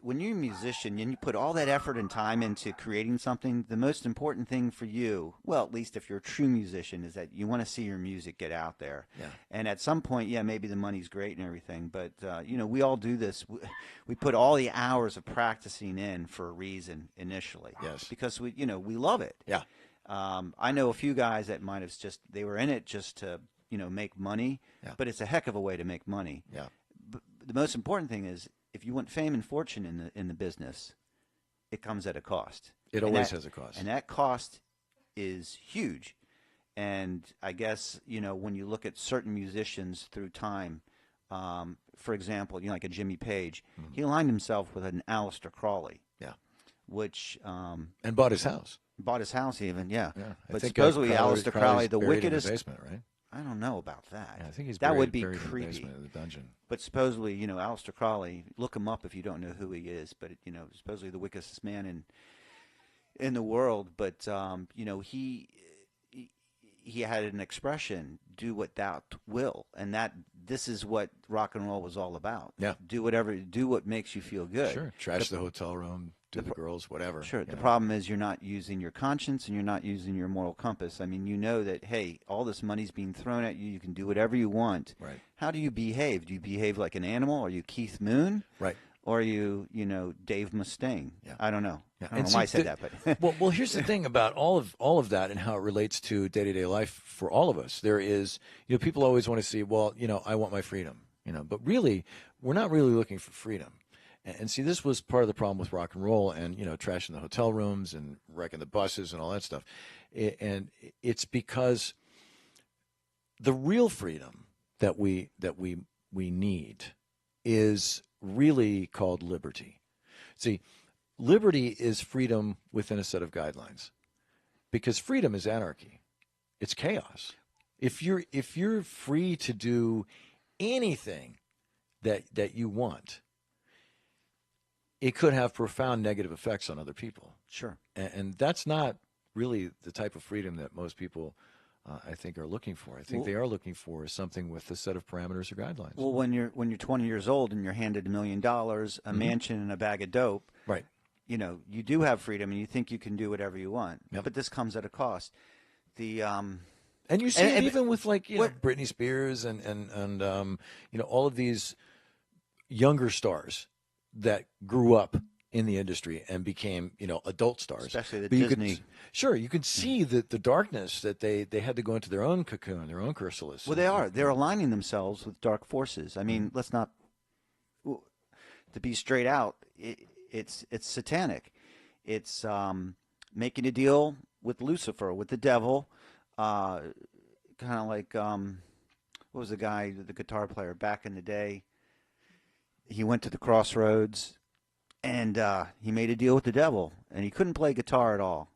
When you're a musician and you put all that effort and time into creating something, the most important thing for you, well, at least if you're a true musician, is that you want to see your music get out there. Yeah. And at some point, maybe the money's great and everything, but, you know, we all do this. We put all the hours of practicing in for a reason initially. Yes. Because we love it. Yeah. I know a few guys that might have they were in it just to, you know, make money, but it's a heck of a way to make money. Yeah. But the most important thing is, if you want fame and fortune in the business, it comes at a cost. It always has a cost. And that cost is huge. And I guess, you know, when you look at certain musicians through time, for example, you know, like a Jimmy Page, he aligned himself with an Aleister Crowley. Yeah. Which and bought his house. Bought his house even, yeah. But supposedly Aleister Crowley, the wickedest. In the basement, right? I don't know about that. Yeah, I think he's that would be buried creepy. In the basement of the dungeon. But supposedly, you know, Aleister Crowley, look him up if you don't know who he is. But you know, supposedly the wickedest man in the world. But you know, he had an expression: "Do what thou will," and this is what rock and roll was all about. Yeah, do what makes you feel good. Sure, trash the hotel room. Do the girls, whatever. Sure. The problem is you're not using your conscience and you're not using your moral compass. I mean, you know that, hey, all this money's being thrown at you. You can do whatever you want. Right. How do you behave? Do you behave like an animal? Are you Keith Moon? Right. Or are you, you know, Dave Mustaine? Yeah. I don't know. Yeah. I don't know why I said that, but well, here's the thing about all of that and how it relates to day-to-day life for all of us. There is, you know, people always want to see, well, you know, I want my freedom. But really, we're not really looking for freedom. And see, this was part of the problem with rock and roll, and trashing the hotel rooms and wrecking the buses and all that stuff. And it's because the real freedom that we need is really called liberty. See, liberty is freedom within a set of guidelines, because freedom is anarchy. It's chaos. If you're free to do anything that you want, it could have profound negative effects on other people. Sure. And that's not really the type of freedom that most people, I think, are looking for. I think they are looking for something with a set of parameters or guidelines. Well, when you're 20 years old and you're handed $1 million, a mansion, and a bag of dope, right? You do have freedom, and you think you can do whatever you want. Yep. But this comes at a cost. And you see it even with Britney Spears and all of these younger stars that grew up in the industry and became adult stars, especially the Disney. You can see the darkness that they had to go into their own cocoon, their own chrysalis. Well, they're aligning themselves with dark forces. I mean, let's not, to be straight out, it's satanic. It's making a deal with Lucifer, with the devil. Kind of like what was the guy, the guitar player back in the day? He went to the crossroads, and he made a deal with the devil, and he couldn't play guitar at all.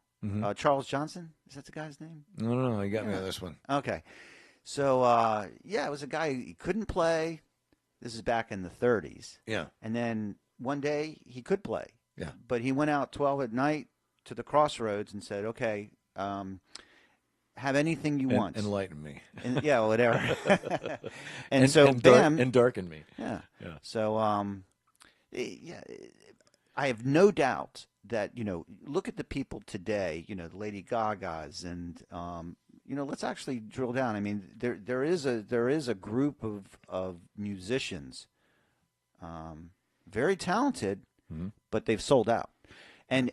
Charles Johnson, is that the guy's name? No, you got me on this one. Okay, so it was a guy, he couldn't play. This is back in the 30s. Yeah, and then one day he could play. Yeah, but he went out 12 at night to the crossroads and said, "Okay, have anything you want. Enlighten me." And, yeah, whatever. and so, bam. And darken me. Yeah. So, I have no doubt that, look at the people today, the Lady Gagas, and, let's actually drill down. I mean, there is a group of musicians, very talented, but they've sold out. And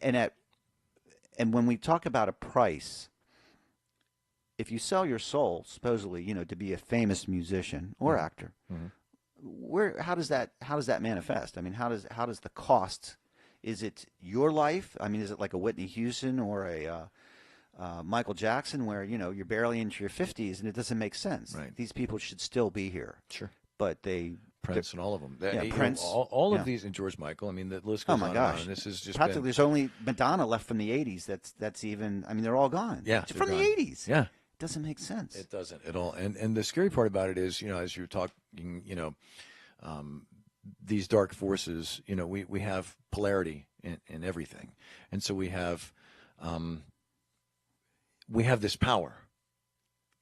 when we talk about a price, if you sell your soul, supposedly, to be a famous musician or actor, how does that manifest? I mean, how does the cost? Is it your life? I mean, is it like a Whitney Houston or a Michael Jackson, where you're barely into your 50s and it doesn't make sense? Right. These people should still be here. Sure. But Prince and all of them. Prince, all of these, and George Michael. I mean, the list goes on. Oh my gosh! And on. This is just practically there's only Madonna left from the 80s. That's even. I mean, they're all gone. Yeah, from the 80s. Yeah. Doesn't make sense. It doesn't at all. And the scary part about it is, as you're talking, these dark forces, we have polarity in everything. And so we have this power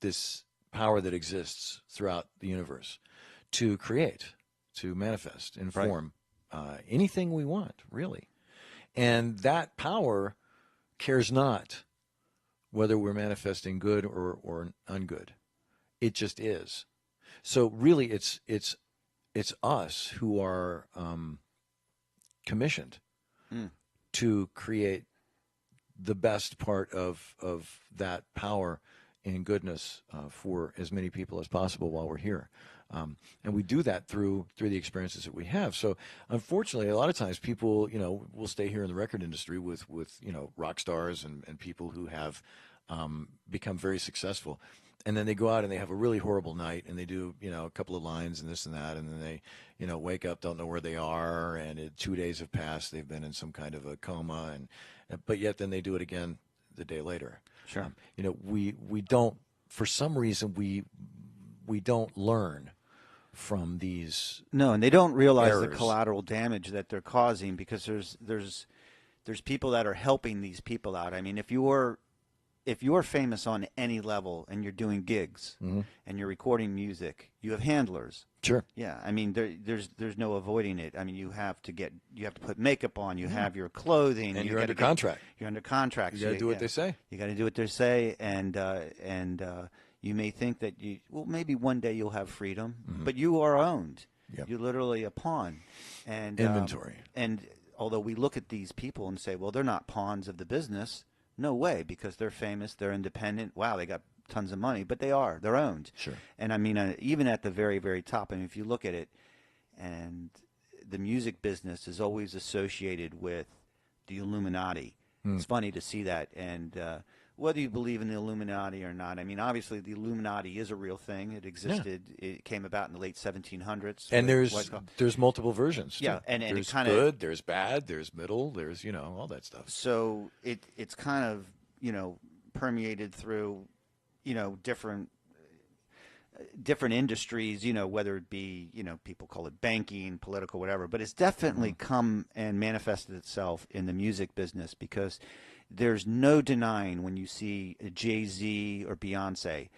that exists throughout the universe to create, to manifest, and form anything we want, really. And that power cares not whether we're manifesting good or ungood. It just is. So really, it's us who are commissioned to create the best part of that power and goodness for as many people as possible while we're here. And we do that through the experiences that we have. So unfortunately, a lot of times people, will stay here in the record industry with rock stars and people who have become very successful. And then they go out and they have a really horrible night, and they do, a couple of lines and this and that, and then they, wake up, don't know where they are, and 2 days have passed, they've been in some kind of a coma, but yet then they do it again the day later. Sure. We don't, for some reason, we don't learn from these. No, and they don't realize errors. The collateral damage that they're causing, because there's people that are helping these people out. I mean, if you're famous on any level and you're doing gigs and you're recording music, you have handlers. Sure. Yeah, I mean, there's no avoiding it. I mean, you have to put makeup on. You have your clothing. And you're under contract. You're under contract. You got to do what they say. You got to do what they say, and you may think that maybe one day you'll have freedom, but you are owned. Yep. You're literally a pawn. And inventory. And although we look at these people and say, well, they're not pawns of the business. No way, because they're famous, they're independent. Wow, they got tons of money, but they're owned. Sure. And I mean, even at the very, very top, I mean, if you look at it, and the music business is always associated with the Illuminati. It's funny to see that. And whether you believe in the Illuminati or not, I mean, obviously the Illuminati is a real thing. It existed. Yeah. It came about in the late 1700s. And there's multiple versions. Too. Yeah, and there's it kind of good, there's bad, there's middle, there's all that stuff. So it's kind of permeated through different industries, whether it be, people call it banking, political, whatever, but it's definitely come and manifested itself in the music business, because there's no denying when you see a Jay-Z or Beyonce,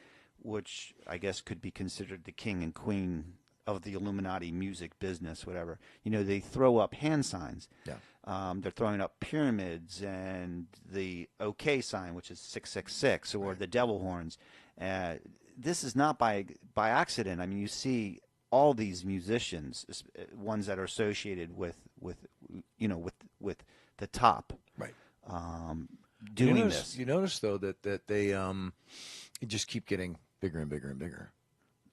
which I guess could be considered the king and queen of the Illuminati music business, whatever, they throw up hand signs. Yeah. They're throwing up pyramids and the OK sign, which is 666, or the devil horns. This is not by accident. I mean, you see all these musicians, ones that are associated with the top, right? Doing this. You notice though that they just keep getting bigger and bigger and bigger.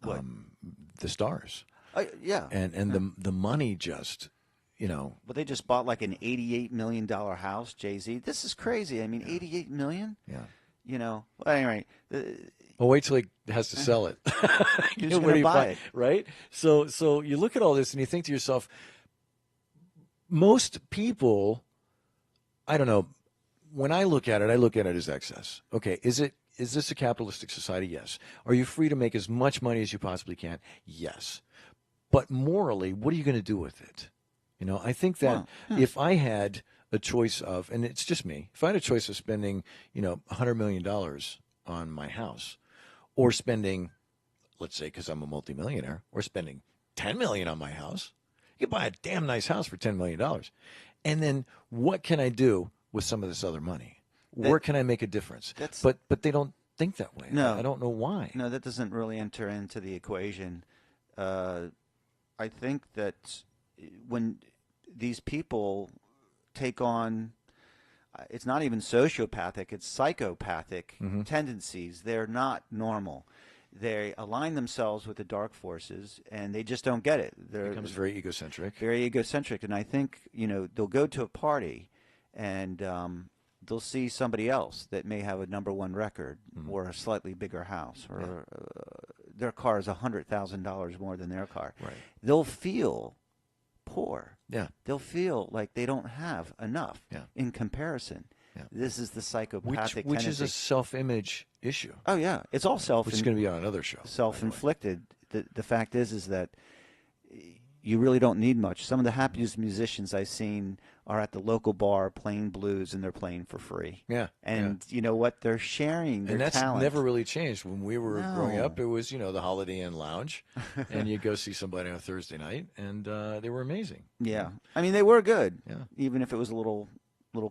What? The stars. Yeah. And the money just. But they just bought like an $88 million house, Jay-Z. This is crazy. I mean, $88 million? Yeah. Well, anyway. Well, wait till he has to sell it. Who's going to buy it? Right? So you look at all this and you think to yourself, most people, I don't know, when I look at it as excess. Okay, is this a capitalistic society? Yes. Are you free to make as much money as you possibly can? Yes. But morally, what are you going to do with it? I think that if I had a choice of, and it's just me, if I had a choice of spending, $100 million on my house, or spending, let's say, because I'm a multimillionaire, or spending $10 million on my house, you can buy a damn nice house for $10 million. And then what can I do with some of this other money? Where can I make a difference? But they don't think that way. No. I don't know why. No, that doesn't really enter into the equation. I think that when these people take on, it's not even sociopathic, it's psychopathic tendencies. They're not normal. They align themselves with the dark forces, and they just don't get it. It becomes very egocentric. Very egocentric. And I think, they'll go to a party, and they'll see somebody else that may have a #1 record or a slightly bigger house, or their car is $100,000 more than their car. Right. They'll feel poor. Yeah. They'll feel like they don't have enough in comparison. Yeah. This is the psychopathic which tendency. is a self-image issue. Oh, yeah. It's all which is going to be on another show. Self-inflicted. The fact is that you really don't need much. Some of the happiest musicians I've seen are at the local bar playing blues, and they're playing for free. Yeah. And you know what? They're sharing their talent. And that's never really changed. When we were growing up, it was, the Holiday Inn Lounge, and you go see somebody on a Thursday night, and they were amazing. Yeah. I mean, they were good. Yeah. Even if it was a little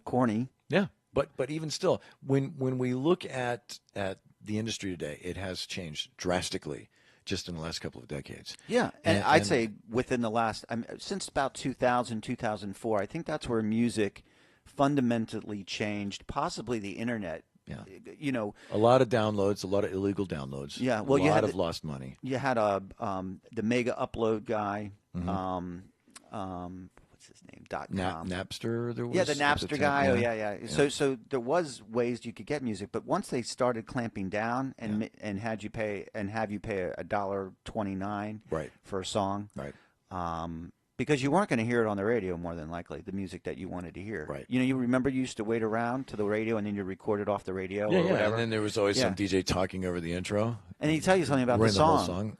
corny. Yeah. But even still, when we look at the industry today, it has changed drastically just in the last couple of decades. Yeah, and I'd say within the last, since about 2000, 2004, I think that's where music fundamentally changed, possibly the internet. Yeah. A lot of downloads, a lot of illegal downloads. Yeah, well, a lot of lost money. You had the mega upload guy, what's his name? .com. Napster. There was. Yeah, the Napster guy. Yeah. So there was ways you could get music, but once they started clamping down and have you pay $1.29 for a song, right? Because you weren't going to hear it on the radio, more than likely, the music that you wanted to hear. Right. You remember you used to wait around to the radio, and then you record it off the radio or whatever. And then there was always some DJ talking over the intro. And he'd tell you something about the whole song.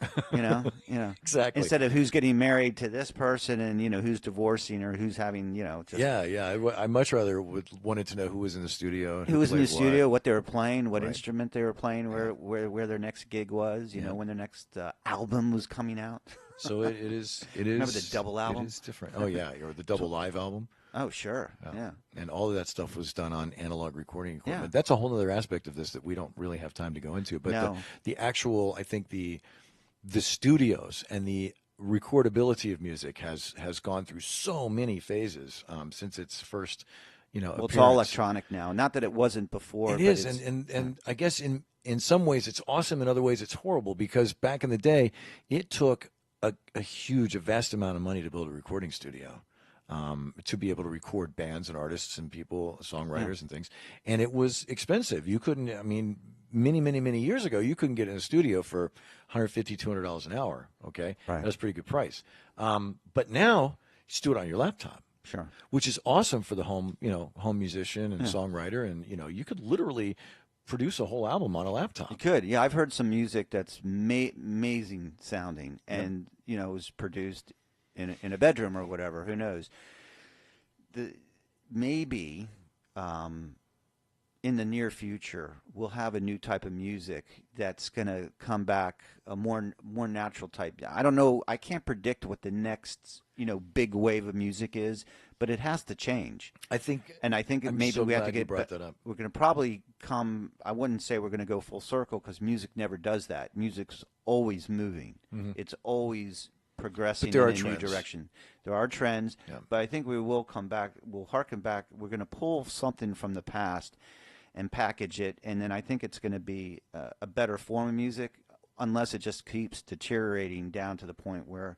Exactly. Instead of who's getting married to this person, and who's divorcing, or who's having just I much rather wanted to know who was in the studio, who was in the studio, what they were playing, what instrument they were playing, where their next gig was, when their next album was coming out. So it is. Remember the double album? It is different. Oh yeah, or the double live album. Oh sure, yeah. And all of that stuff was done on analog recording equipment. Yeah. That's a whole other aspect of this that we don't really have time to go into. But the actual, I think the studios and the recordability of music has gone through so many phases since its first Well, it's all electronic now. Not that it wasn't before. It is, and I guess in some ways it's awesome. In other ways it's horrible, because back in the day it took a vast amount of money to build a recording studio, to be able to record bands and artists and people, songwriters and things, and it was expensive. You couldn't. I mean, many years ago, you couldn't get in a studio for $150, $200 an hour. Okay, right. That's a pretty good price. But now, just do it on your laptop. Sure. Which is awesome for the home musician and songwriter, and you could literally produce a whole album on a laptop. You could, yeah. I've heard some music that's amazing sounding, and it was produced in a bedroom or whatever. Who knows? Maybe in the near future we'll have a new type of music that's going to come back, a more natural type. I don't know. I can't predict what the next big wave of music is, but it has to change. I think maybe we have to get. Brought that up. We're going to probably come. I wouldn't say we're going to go full circle, because music never does that. Music's always moving. Mm-hmm. It's always progressing in a new direction. There are trends, but I think we will come back. We'll harken back. We're going to pull something from the past and package it, and then I think it's going to be a better form of music, unless it just keeps deteriorating down to the point where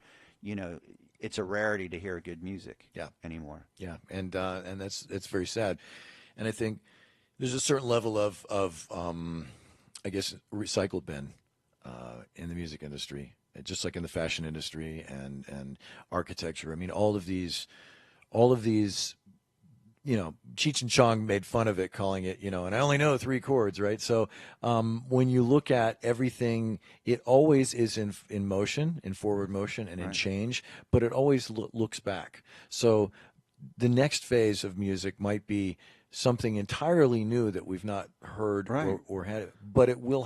it's a rarity to hear good music anymore. Yeah, and that's very sad. And I think there's a certain level of I guess, recycled bin in the music industry, just like in the fashion industry and architecture. I mean, all of these, Cheech and Chong made fun of it, calling it, and I only know 3 chords, right? So when you look at everything, it always is in motion, in forward motion, and in change, but it always looks back. So the next phase of music might be something entirely new that we've not heard or had, but it will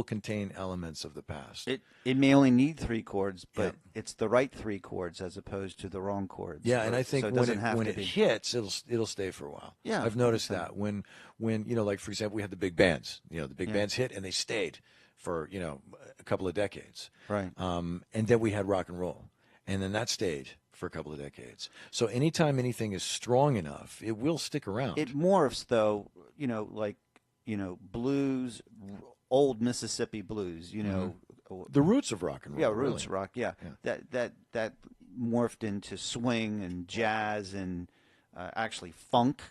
contain elements of the past. It may only need 3 chords, but it's the right 3 chords as opposed to the wrong chords. Yeah, and I think when it hits, it'll stay for a while. Yeah, I've noticed that when like, for example, we had the big bands. The big bands hit and they stayed for a couple of decades. Right. And then we had rock and roll, and then that stayed for a couple of decades. So anytime anything is strong enough, it will stick around. It morphs, though, blues, old Mississippi blues, the roots of rock and roll. Yeah, roots of rock, yeah. That morphed into swing and jazz and actually funk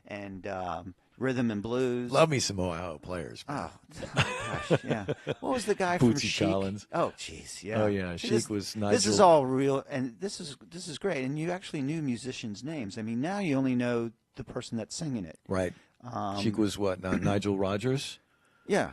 and rhythm and blues. Love me some Ohio players. Man. Oh, gosh, yeah. What was the guy from Chic? Collins. Oh, jeez, yeah. Oh, yeah. Chic was Nigel. This is all real, and this is great. And you actually knew musicians' names. I mean, now you only know the person that's singing it. Right. Chic was what? Nigel Rodgers? Yeah.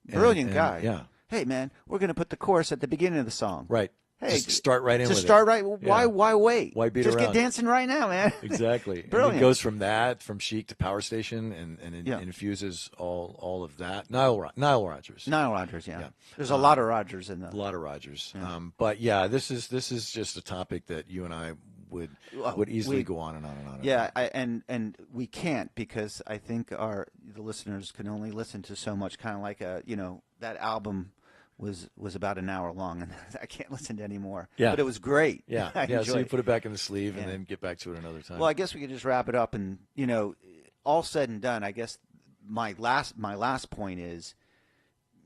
Brilliant guy. Yeah. Hey, man, we're going to put the chorus at the beginning of the song. Right. Hey, just start right in with it. Just start right. Why wait? Why beat around? Just get dancing right now, man. Exactly. Brilliant. And it goes from Chic to Power Station, and it infuses all of that. Nile Rodgers. Nile Rodgers, yeah. There's a lot of Rodgers in there. A lot of Rodgers. Yeah. But yeah, this is just a topic that you and I would easily go on and on and on. Yeah, and we can't, because I think the listeners can only listen to so much. Kind of like that album was about an hour long, and I can't listen to any more. Yeah. But it was great. Yeah. So you put it back in the sleeve and then get back to it another time. Well, I guess we could just wrap it up, and all said and done, I guess my last point is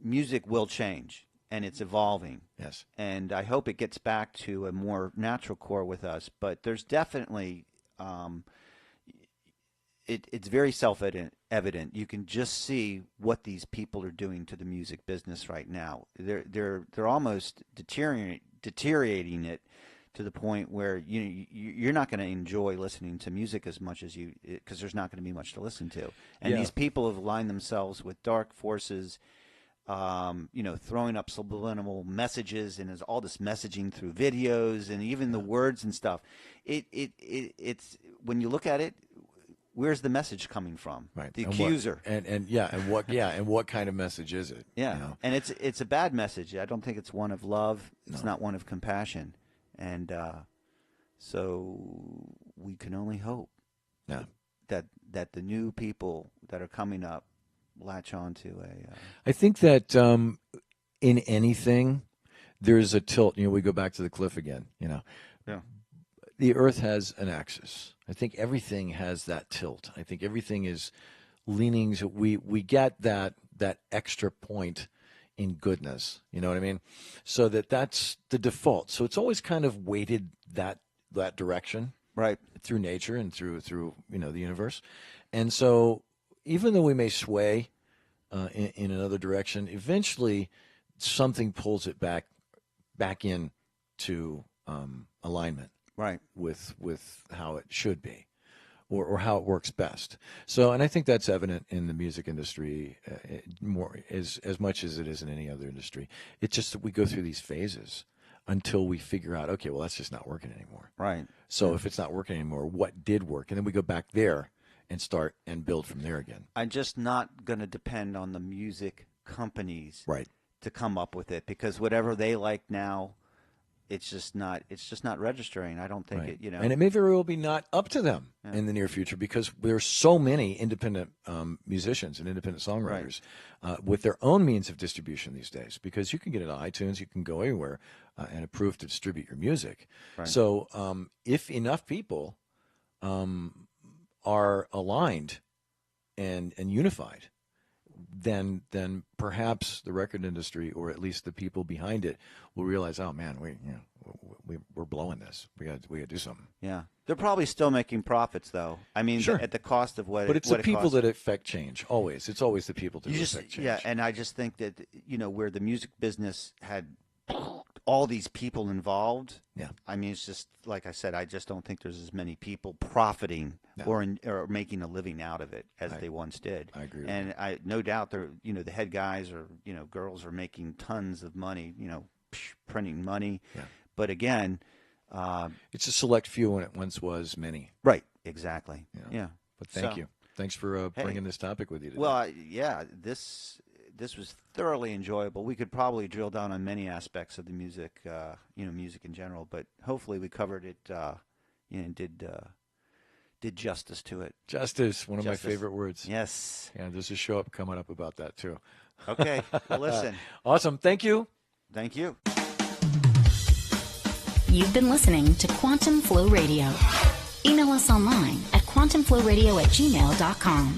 music will change, and it's evolving. Yes. And I hope it gets back to a more natural core with us, but there's definitely it's very self-evident. You can just see what these people are doing to the music business right now. They're almost deteriorating it to the point where you're not going to enjoy listening to music as much as because there's not going to be much to listen to. And these people have aligned themselves with dark forces, throwing up subliminal messages, and there's all this messaging through videos and even the words and stuff. It's when you look at it, where's the message coming from? Right. The accuser. And what kind of message is it? Yeah. And it's a bad message. I don't think it's one of love. It's not one of compassion. And so we can only hope that the new people that are coming up latch on to I think that in anything, there's a tilt. We go back to the cliff again. Yeah. the Earth has an axis. I think everything has that tilt. I think everything is leaning. We get that extra point in goodness. You know what I mean? So that's the default. So it's always kind of weighted that direction, right, through nature and through the universe. And so even though we may sway in another direction, eventually something pulls it back into alignment, right, with how it should be, or how it works best. So, and I think that's evident in the music industry more as much as it is in any other industry. It's just that we go through these phases until we figure out, okay, well, that's just not working anymore. Right. So if it's not working anymore, what did work? And then we go back there and start and build from there again. I'm just not going to depend on the music companies, right, to come up with it, because whatever they like now, it's just not registering. I don't think right. it, you know. And it may very well be not up to them in the near future, because there's so many independent musicians and independent songwriters with their own means of distribution these days, because you can get it on iTunes, you can go anywhere and approve to distribute your music. Right. So if enough people are aligned and unified, then perhaps the record industry, or at least the people behind it, will realize, oh man, we're blowing this. We got to do something. Yeah, they're probably still making profits, though. I mean, sure. At the cost of what. But it's what the people costs. that affect change. Always, it's always the people that affect change. Yeah, and I just think that where the music business had all these people involved. Yeah. I mean, it's just like I said. I just don't think there's as many people profiting or making a living out of it as they once did. I agree. And I no doubt they're the head guys or girls are making tons of money. Printing money. Yeah. But again, it's a select few when it once was many. Right. Exactly. Yeah. But thank you. Thanks for bringing this topic with you today. Well, this was thoroughly enjoyable. We could probably drill down on many aspects of the music, music in general, but hopefully we covered it, and did justice to it. Justice, one of my favorite words. Yes. Yeah, there's a show up coming up about that too. Okay. Well, listen. Awesome. Thank you. Thank you. You've been listening to Quantum Flow Radio. Email us online at quantumflowradio@gmail.com.